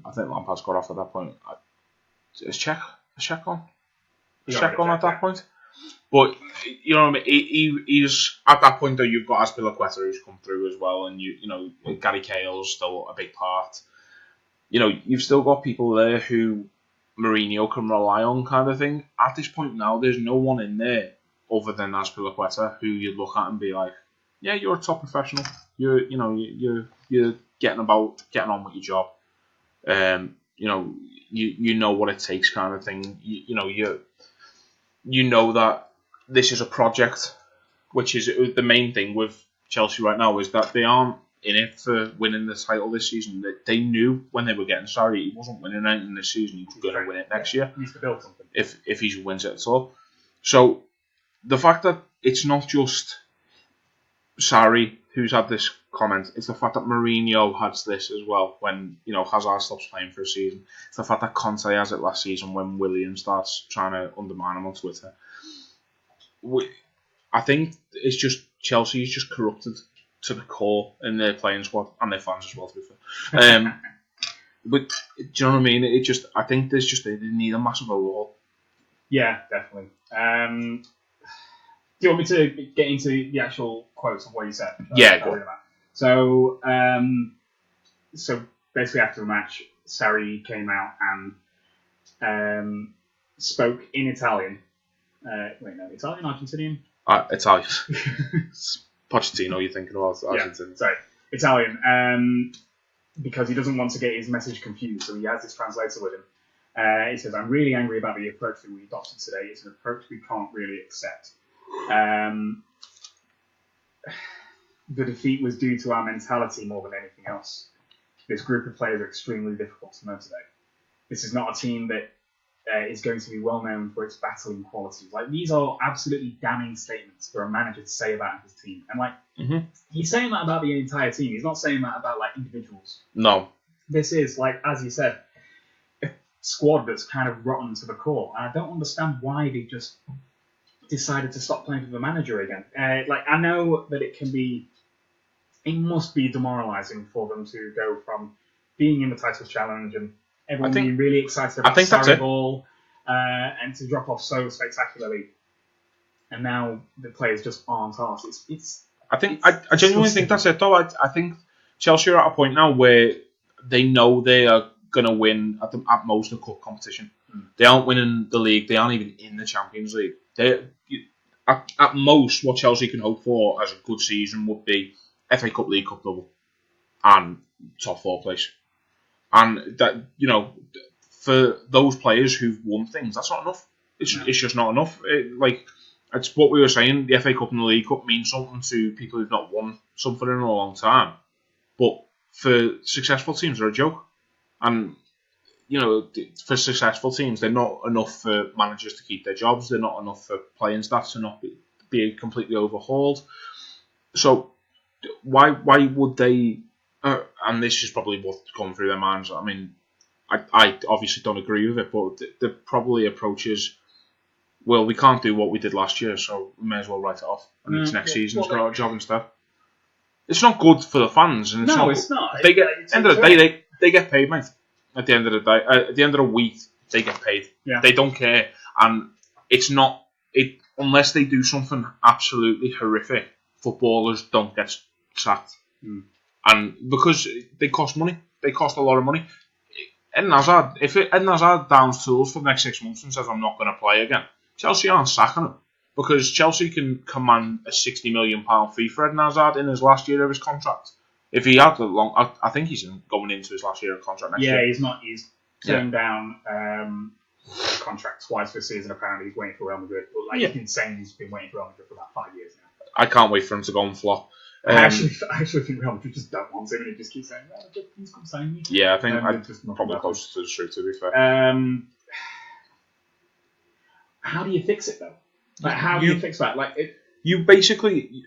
I think Lampard's got off at that point. Is Cech on? Is Cech on at that point? But, you know what I mean? He's at that point, though, you've got Azpilicueta who's come through as well, and Gary Cahill's still a big part. You've still got people there who Mourinho can rely on, kind of thing. At this point now, there's no one in there other than Azpilicueta who you'd look at and be like, yeah, you're a top professional. You're getting on with your job. You know what it takes, kind of thing. You know that this is a project, which is the main thing with Chelsea right now, is that they aren't in it for winning the title this season. They knew when they were getting Sarri, he wasn't winning anything this season. He's going to win it next year. He needs to build something. If he wins it at all. So the fact that it's not just Sarri who's had this comment, it's the fact that Mourinho has this as well when, Hazard stops playing for a season. It's the fact that Conte has it last season when William starts trying to undermine him on Twitter. I think it's just Chelsea is just corrupted to the core in their playing squad and their fans as well, to be fair. But do you know what I mean? I think they need a massive overhaul. Yeah, definitely. Do you want me to get into the actual quotes of what you said? Yeah, go on. So basically after the match, Sarri came out and spoke in Italian. Italian, Argentinian? Italian. Pochettino, you're thinking about Argentina. Yeah, sorry, Italian. Because he doesn't want to get his message confused, so he has this translator with him. He says, "I'm really angry about the approach that we adopted today. It's an approach we can't really accept. The defeat was due to our mentality more than anything else. This group of players are extremely difficult to motivate. This is not a team that is going to be well known for its battling qualities." Like, these are absolutely damning statements for a manager to say about his team. And he's saying that about the entire team. He's not saying that about individuals. No. This is, as you said, a squad that's kind of rotten to the core. And I don't understand why they just decided to stop playing for the manager again. I know that it must be demoralising for them to go from being in the title challenge and everyone being really excited about Sarri ball and to drop off so spectacularly. And now the players just aren't arsed. I genuinely think that's it, though. I think Chelsea are at a point now where they know they are going to win at most a cup competition. They aren't winning the league. They aren't even in the Champions League. At most, what Chelsea can hope for as a good season would be FA Cup, League Cup double, and top 4 place. And that, for those players who've won things, that's not enough. It's just not enough. It's what we were saying. The FA Cup and the League Cup mean something to people who've not won something in a long time. But for successful teams, they're a joke. And for successful teams, they're not enough for managers to keep their jobs. They're not enough for playing staff to not be completely overhauled. So why would they? And this is probably what's gone through their minds. I mean, I obviously don't agree with it, but the probably approach is, well, we can't do what we did last year, so we may as well write it off. And it's next season's got a job instead. It's not good for the fans. And it's not. They get end of the day, they get paid, mate. At the end of the day, at the end of the week, they get paid. Yeah. They don't care, and it's not unless they do something absolutely horrific. Footballers don't get sacked, and because they cost money, they cost a lot of money. Eden Hazard, if Eden Hazard downs tools for the next 6 months and says I'm not going to play again, Chelsea aren't sacking him because Chelsea can command a £60 million fee for Eden Hazard in his last year of his contract. If he had I think he's going into his last year of contract next year. Yeah, he's turned down a contract twice this season. Apparently, he's waiting for Real Madrid. But he's been saying he's been waiting for Real Madrid for about 5 years now. I can't wait for him to go and flop. I actually think Real Madrid just don't want him, and he just keeps saying, "Please come sign me." Yeah, I think I'm probably closer to the truth, to be fair. How do you fix it though? How do you fix that? You basically,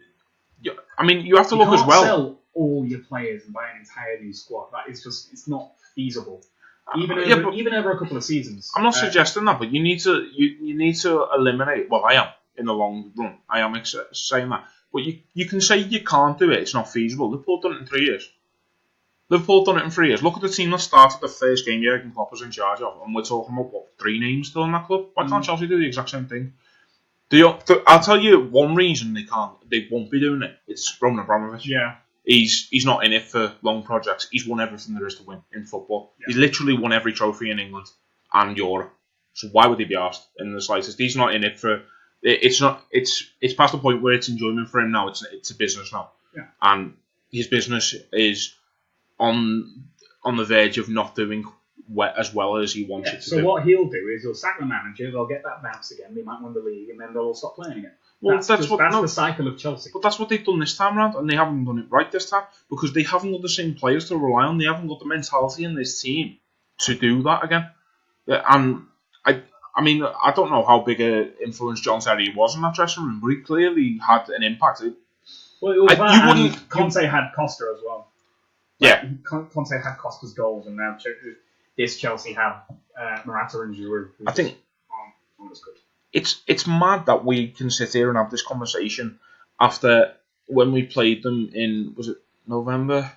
I mean, you have to look as well. Sell all your players and buy an entire new squad. That is it's not feasible. Even over a couple of seasons. I'm not suggesting that, but you need to eliminate. Well, I am in the long run. I am saying that, but you can say you can't do it. It's not feasible. Liverpool done it in 3 years. Liverpool done it in 3 years. Look at the team that started the first game Jurgen Klopp was in charge of, and we're talking about 3 names still in that club. Why can't Chelsea do the exact same thing? I'll tell you one reason they won't be doing it. It's Roman Abramovich. Yeah. He's not in it for long projects. He's won everything there is to win in football. Yeah. He's literally won every trophy in England and Europe. So why would he be asked in the slightest? He's not in it for. It's not. It's past the point where it's enjoyment for him now. It's a business now. Yeah. And his business is on the verge of not doing as well as he wants it to do. So what he'll do is he'll sack the manager. They'll get that bounce again. They might win the league, and then they'll all stop playing again. Well, that's the cycle of Chelsea. But that's what they've done this time around, and they haven't done it right this time because they haven't got the same players to rely on. They haven't got the mentality in this team to do that again. And I mean, I don't know how big an influence John Terry was in that dressing room, but he clearly had an impact. Well, it was that, Conte had Costa as well. Yeah. Conte had Costa's goals, and now this Chelsea have Morata and Giroud. I think it's mad that we can sit here and have this conversation after when we played them in, was it November?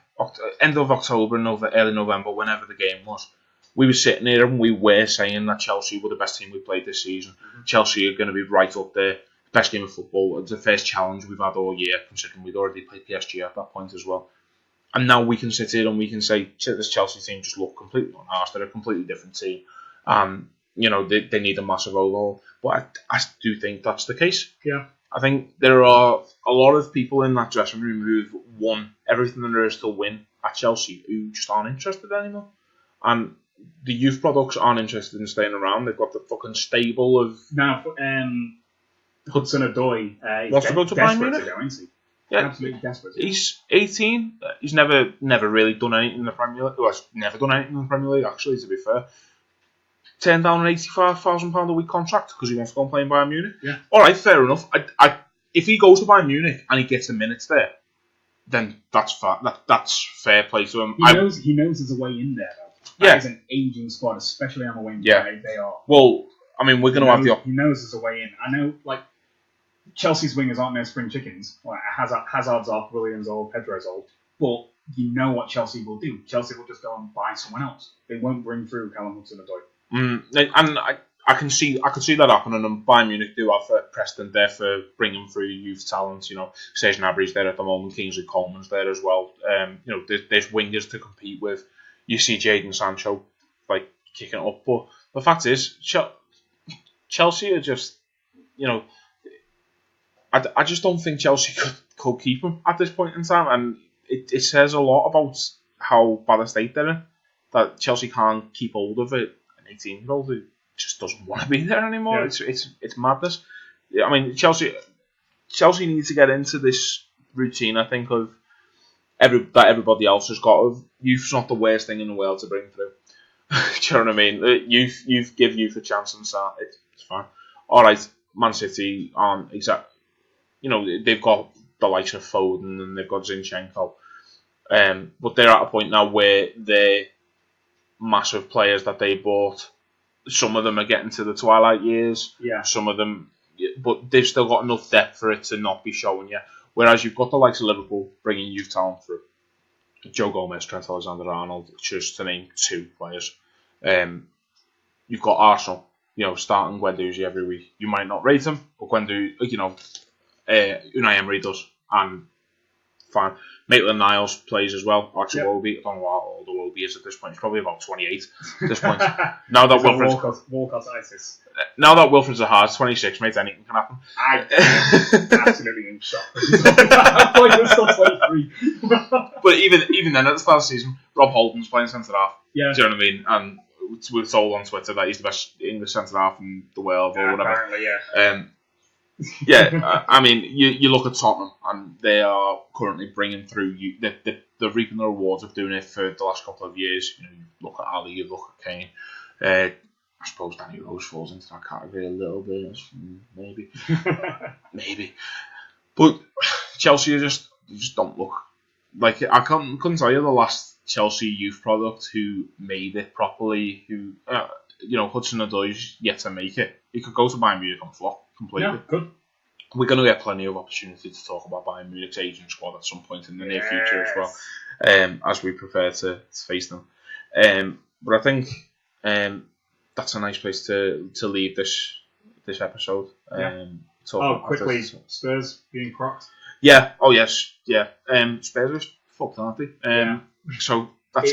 End of October, early November, whenever the game was. We were sitting here and we were saying that Chelsea were the best team we played this season. Mm-hmm. Chelsea are going to be right up there. Best game of football. It's the first challenge we've had all year, considering we'd already played PSG at that point as well. And now we can sit here and we can say, this Chelsea team just look completely unharmed. They're a completely different team. They need a massive overhaul. But I do think that's the case. Yeah. I think there are a lot of people in that dressing room who've won everything there is to win at Chelsea who just aren't interested anymore. And the youth products aren't interested in staying around. They've got the fucking stable of... Now, Hudson-Odoi wants to go to Bayern Munich? Isn't he? Yeah. Absolutely desperate. He's 18. He's never really done anything in the Premier League. Well, he's never done anything in the Premier League, actually, to be fair. Turned down an £85,000 a week contract because he wants to go and play in Bayern Munich. Yeah. All right, fair enough. If he goes to Bayern Munich and he gets the minutes there, then that's fair. That's fair play to him. He knows there's a way in there, though. That is an aging squad, especially on the wing. Yeah. They are. Well, I mean, we're going to have the... He knows there's a way in. I know, Chelsea's wingers aren't no spring chickens. Hazard's off, Williams old, Pedro's old. But you know what Chelsea will do. Chelsea will just go and buy someone else. They won't bring through Callum Hudson-Odoi. And I can see that happening, and Bayern Munich do have precedent there for bringing through youth talents. Serge Gnabry's there at the moment, Kingsley Coleman's there as well. There's wingers to compete with. You see Jadon Sancho kicking it up, but the fact is, Chelsea are just, I just don't think Chelsea could keep him at this point in time, and it says a lot about how bad a state they're in that Chelsea can't keep hold of it. An 18-year-old who just doesn't want to be there anymore. Yeah. It's madness. I mean, Chelsea needs to get into this routine, I think, of that everybody else has got. Of youth's not the worst thing in the world to bring through. Do you know what I mean? Youth give youth a chance and start. It's fine. All right, Man City aren't exact. They've got the likes of Foden and they've got Zinchenko, but they're at a point now where they're massive players that they bought. Some of them are getting to the twilight years. Yeah. Some of them, but they've still got enough depth for it to not be showing yet. Whereas you've got the likes of Liverpool bringing youth talent through. Joe Gomez, Trent Alexander-Arnold, just to name two players. You've got Arsenal, starting Guendouzi every week. You might not rate him, but Guendouzi, Unai Emery does, and fine. Maitland-Niles plays as well. Archie Iwobi, I don't know how old Iwobi is at this point. He's probably about 28 at this point. Now that Walcott's ISIS. Now that Wilfred Zaha's 26, mate, anything can happen. Absolutely in shock. I thought he was still 23. But even then, at the start of the season, Rob Holden's playing centre half. Yeah. Do you know what I mean? And we're told on Twitter that he's the best English centre half in the world or whatever. Apparently, yeah. I mean, you look at Tottenham and they are currently bringing through they're reaping the rewards of doing it for the last couple of years. You look at Ali, you look at Kane. I suppose Danny Rose falls into that category a little bit, maybe, maybe. But Chelsea just don't look like it. I couldn't tell you the last Chelsea youth product who made it properly. Who Hudson-Odoi's yet to make it. He could go to Bayern Munich and flop completely. Yeah, good. We're going to get plenty of opportunity to talk about Bayern Munich's aging squad at some point in the near future as well, as we prefer to face them. But I think that's a nice place to leave this episode. Quickly, Spurs being crocked. Yeah. Oh yes. Yeah. Spurs are fucked, aren't they? So that's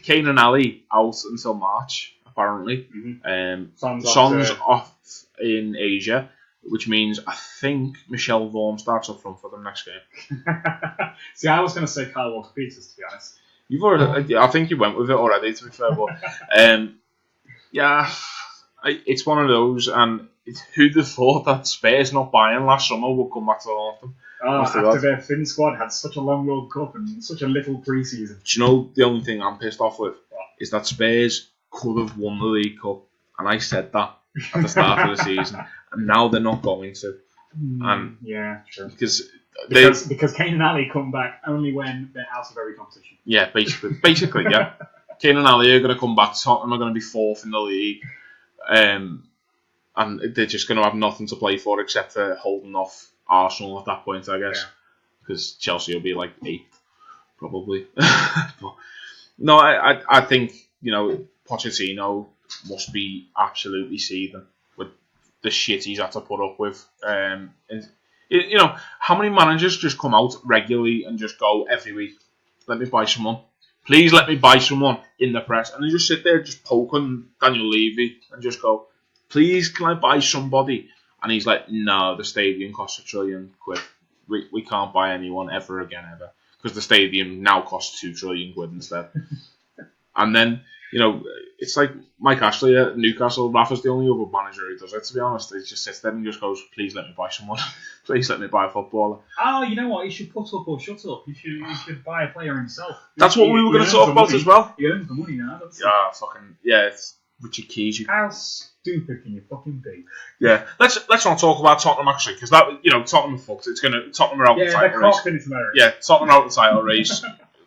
Kane and Ali out until March apparently. Mm-hmm. Son's off in Asia, which means I think Michel Vorm starts up front for them next game. See, I was going to say Kyle Walker-Peters, to be honest. You've already, I think you went with it already, to be fair. But it's one of those, and who'd have thought that Spurs not buying last summer would come back to haunt them? After their Finn squad had such a long World Cup and such a little pre-season. Do you know the only thing I'm pissed off with is that Spurs could have won the League Cup, and I said that at the start of the season, and now they're not going to. And yeah, true. Because Kane and Ali come back only when they're out of every competition. Yeah, basically, yeah. Kane and Ali are going to come back. Tottenham are going to be 4th in the league, and they're just going to have nothing to play for except for holding off Arsenal at that point, I guess, because Chelsea will be like 8th, probably. But, no, I think Pochettino must be absolutely seething with the shit he's had to put up with. How many managers just come out regularly and just go every week, let me buy someone. Please let me buy someone in the press. And they just sit there just poking Daniel Levy and just go, please, can I buy somebody? And he's like, no, the stadium costs £1 trillion. We can't buy anyone ever again, ever. Because the stadium now costs £2 trillion instead. And then, it's like Mike Ashley at Newcastle. Rafa's the only other manager who does it, to be honest. He just sits there and just goes, please let me buy someone. Please let me buy a footballer. Oh, you know what? He should put up or shut up. He should buy a player himself. That's what we were going to talk about as well. He earns the money now. It's Richard Keys. How stupid can you fucking be? Yeah, let's not talk about Tottenham actually, because that Tottenham are fucked. Tottenham are out the title race. Yeah, Tottenham are out the title race.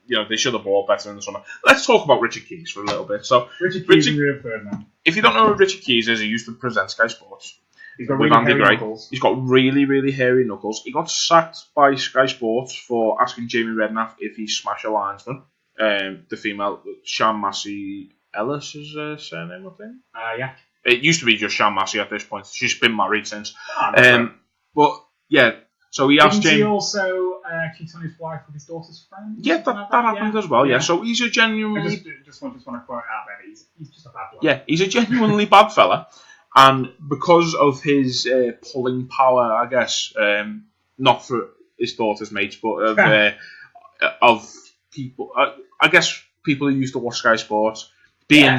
They should have bought better in the summer. Let's talk about Richard Keys for a little bit. So Richard Keys is Rio Ferdinand. If you don't know who Richard Keys is, he used to present Sky Sports. He's got really hairy knuckles. He's got really, really hairy knuckles. He got sacked by Sky Sports for asking Jamie Redknapp if he smashed a linesman. The female, Shan Massey Ellis is her surname, I think. Yeah. It used to be just Shan Massey at this point. She's been married since. Right. But yeah, so he asked Jamie. Didn't he also cheat on his wife with his daughter's friend? Yeah, that happened as well. Yeah, so he's a genuinely. I just want to quote out there. He's just a bad bloke. Yeah, he's a genuinely bad fella, and because of his pulling power, I guess, not for his daughter's mates, but of people. I guess people who used to watch Sky Sports. Being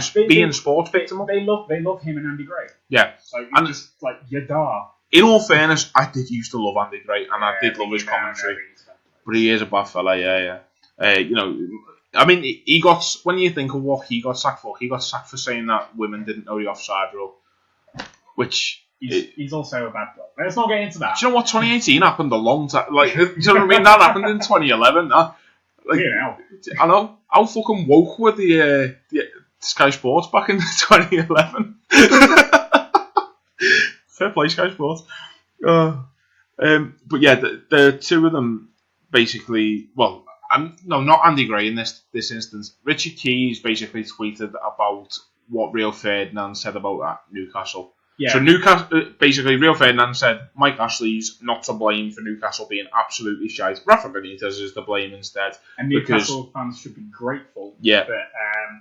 sports picked him up. They love him and Andy Gray. Yeah. So just like Yadar. In all fairness, I did used to love Andy Gray, and I did love his commentary. But he is a bad fella, yeah. I mean, he got, when you think of what he got sacked for saying that women didn't know the offside rule, which he's also a bad bloke. Let's not get into that. Do you know what? 2018 happened a long time. Like, you know what I mean? That happened in 2011. I know. How fucking woke were the Sky Sports back in 2011? Fair play, Sky Sports. But yeah, the two of them basically. Well, no, not Andy Gray in this instance. Richard Keys basically tweeted about what Rio Ferdinand said about Newcastle. Yeah. So Newcastle, basically, Rio Ferdinand said Mike Ashley's not to blame for Newcastle being absolutely shite. Rafa Benitez is to blame instead. And Newcastle fans should be grateful that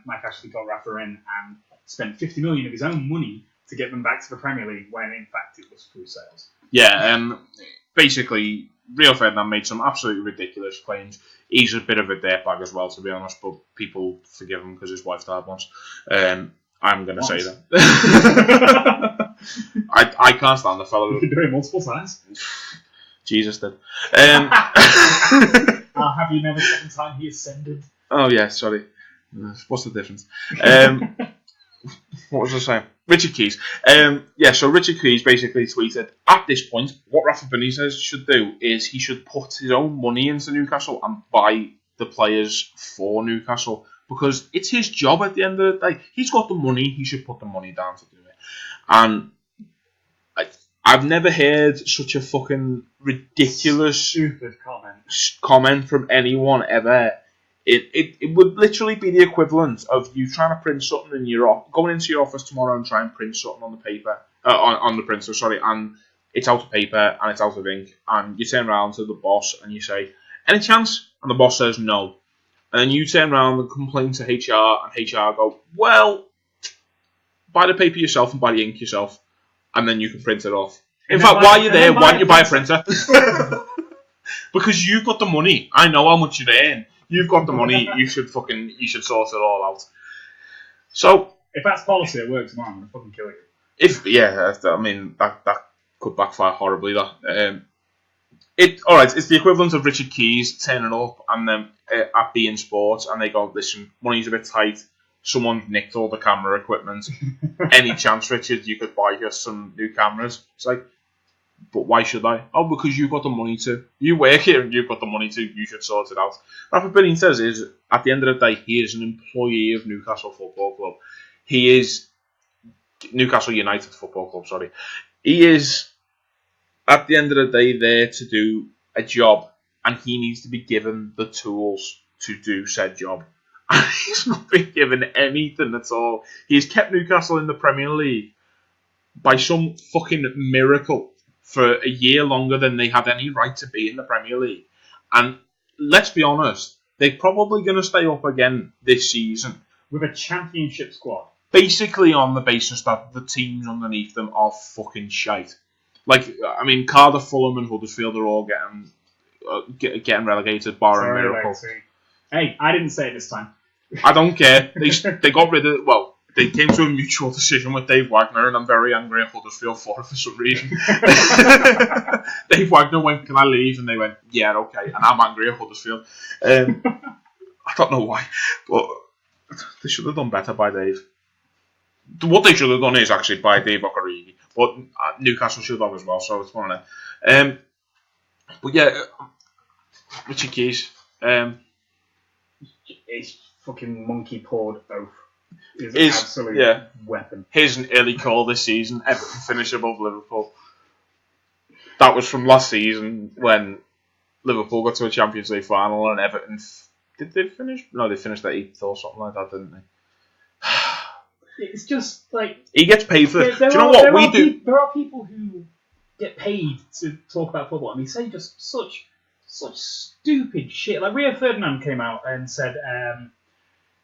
Mike Ashley got Rafa in and spent 50 million of his own money to get them back to the Premier League when in fact it was through sales. Yeah, basically Rio Ferdinand made some absolutely ridiculous claims. He's a bit of a dirtbag as well, to be honest, but people forgive him because his wife died once. I'm going to say that. I can't stand the fellow. You can do it multiple times. Jesus did. Have you never spent the time he ascended? Oh yeah, sorry. What's the difference? What was I saying? Richard Keys. So Richard Keys basically tweeted, at this point, what Rafa Benitez should do is he should put his own money into Newcastle and buy the players for Newcastle, because it's his job at the end of the day. He's got the money, he should put the money down to do it. And I've never heard such a fucking ridiculous, stupid comment from anyone ever. It would literally be the equivalent of you trying to print something in your going into your office tomorrow and try and print something on the paper, on the printer, and it's out of paper and it's out of ink, and you turn around to the boss and you say, any chance? And the boss says no. And then you turn around and complain to HR, and HR go, well, buy the paper yourself and buy the ink yourself, and then you can print it off. In fact, while you're there, why don't you buy a printer? Because you've got the money. I know how much you earn. You've got the money. You should sort it all out. So if that's policy at work tomorrow, I'm gonna fucking kill you. That could backfire horribly. It's the equivalent of Richard Keys turning up and then at beIN Sports, and they go, listen, money's a bit tight. someone nicked all the camera equipment. Any chance, Richard, you could buy us some new cameras? It's like, but why should I? Oh, because you've got the money to. You work here and you've got the money to. You should sort it out. Rafa Benitez is, at the end of the day, he is an employee of Newcastle Football Club. He is Newcastle United Football Club, sorry. He is, at the end of the day, there to do a job, and he needs to be given the tools to do said job. And he's not been given anything at all. He's kept Newcastle in the Premier League by some fucking miracle for a year longer than they had any right to be in the Premier League. And let's be honest, they're probably going to stay up again this season. With a championship squad. Basically on the basis that the teams underneath them are fucking shite. Like, I mean, Cardiff, Fulham and Huddersfield are all getting relegated, barring miracle. Legacy. Hey, I didn't say it this time. I don't care. They got rid of... Well, they came to a mutual decision with Dave Wagner, and I'm very angry at Huddersfield for it for some reason. Dave Wagner went, can I leave? And they went, yeah, okay. And I'm angry at Huddersfield. I don't know why, but they should have done better by Dave. What they should have done is actually buy Dave Okarigi, but Newcastle should have as well, so it's one of them. But yeah, Richard Keys. His fucking monkey-pawed oath is an absolute weapon. Here's an early call this season. Everton finish above Liverpool. That was from last season when Liverpool got to a Champions League final and Everton... Did they finish? No, they finished 8th or something like that, didn't they? It's just like... He gets paid for it. Do you know what we do? There are people who get paid to talk about football and they say just such stupid shit. Like Rio Ferdinand came out and said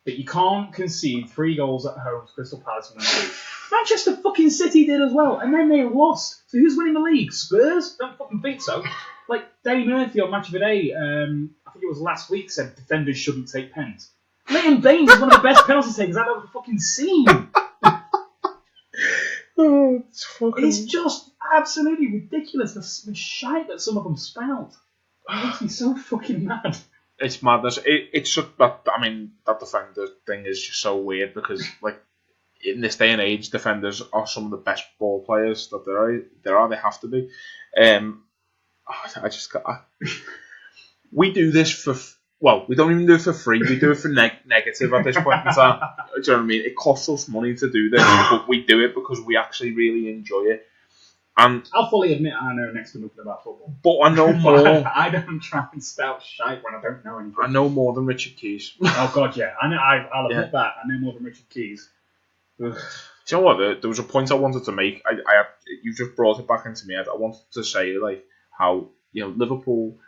that you can't concede 3 goals at home to Crystal Palace in the league. Manchester fucking City did as well, and then they lost. So who's winning the league? Spurs? Don't fucking think so. Like Danny Murphy on Match of the Day, I think it was last week, said defenders shouldn't take pens. Leighton Baines is one of the best penalty takers I've ever fucking seen. It's just absolutely ridiculous, the shite that some of them spout. It makes me so fucking mad. It's madness. It's just that, I mean, that defender thing is just so weird because, like, in this day and age, defenders are some of the best ball players that there are. They have to be. We do this for... Well, we don't even do it for free. We do it for negative at this point in time. Do you know what I mean? It costs us money to do this, but we do it because we actually really enjoy it. And I'll fully admit I know next to nothing about football. But I know more. I don't try and spout shite when I don't know anything. I know more than Richard Keys. Oh, God, yeah. I'll admit that. I know more than Richard Keys. Do you know what? There was a point I wanted to make. You just brought it back into me. I wanted to say, like, how, you know, Liverpool...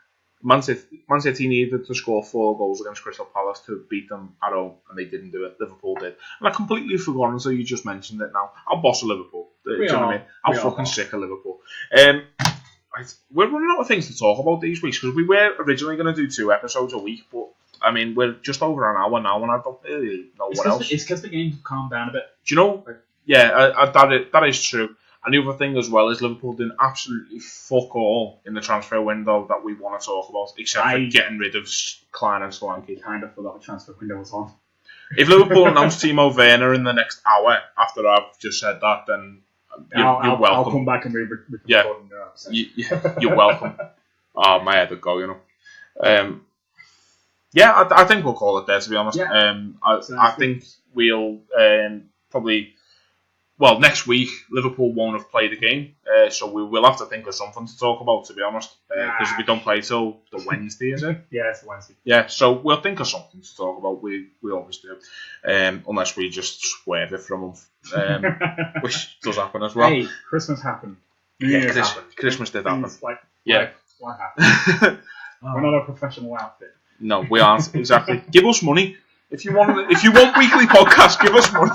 Man City needed to score 4 goals against Crystal Palace to beat them at home, and they didn't do it. Liverpool did. And I completely forgot until you just mentioned it now. I'm boss of Liverpool. Do you know what I mean? I'm fucking sick of Liverpool. We're running out of things to talk about these weeks, because we were originally going to do 2 episodes a week, but, I mean, we're just over an hour now, and I don't really know what else. It's because the game's calmed down a bit. Do you know? Yeah, that is true. And the other thing as well is Liverpool did absolutely fuck all in the transfer window that we want to talk about, except for getting rid of Klein and Solanke. Kind of forgot the transfer window was on. If Liverpool announce Timo Werner in the next hour after I've just said that, then you're welcome. I'll come back and record. You're welcome. Oh, my head would go, you know. I think we'll call it there, to be honest. Yeah. I think we'll probably... Well, next week, Liverpool won't have played a game, so we will have to think of something to talk about, to be honest, because we don't play till the Wednesday, is it? Yeah, it's the Wednesday. Yeah, so we'll think of something to talk about. We always do, unless we just swerve it from them, which does happen as well. Hey, Christmas happened. New Year's happened. Christmas did happen. What happened? We're not a professional outfit. No, we aren't, exactly. Give us money. If you want weekly podcasts, give us money.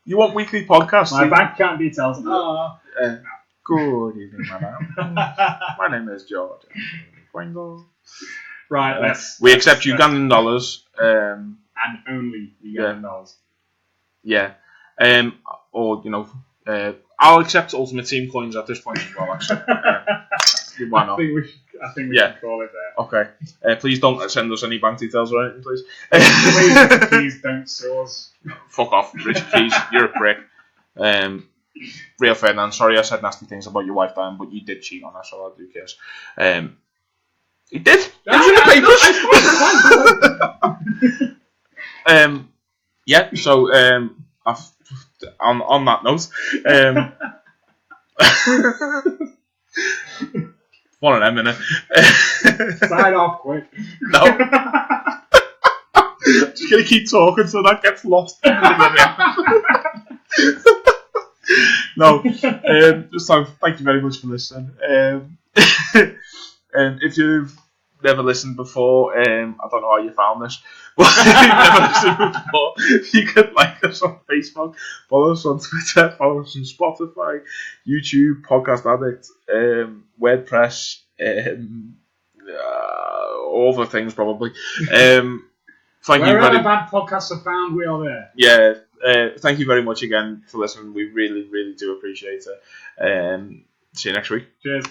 You want weekly podcasts? My bank account details. Good evening, madam. My name is George. Right, we accept Ugandan dollars. And only Ugandan dollars. Yeah. Or, you know, I'll accept Ultimate Team coins at this point as well, actually. Why not? I think we can call it there. Okay. Please don't send us any bank details or anything, please. Please don't sue us. Fuck off, Richard Keys. You're a prick. Real Ferdinand, sorry I said nasty things about your wife, Dan, but you did cheat on her, so I do care. He did. It was in the papers. Yeah. So on that note, one of them, innit? Sign off quick. No. Just gonna keep talking so that gets lost. No. Just thank you very much for listening. And if you've never listened before, I don't know how you found this, but if you've never listened before, you can like us on Facebook, follow us on Twitter, follow us on Spotify, YouTube, Podcast Addict, WordPress, all the things probably. Thank you very bad podcasts are found, we are there. Yeah, thank you very much again for listening. We really, really do appreciate it. See you next week. Cheers.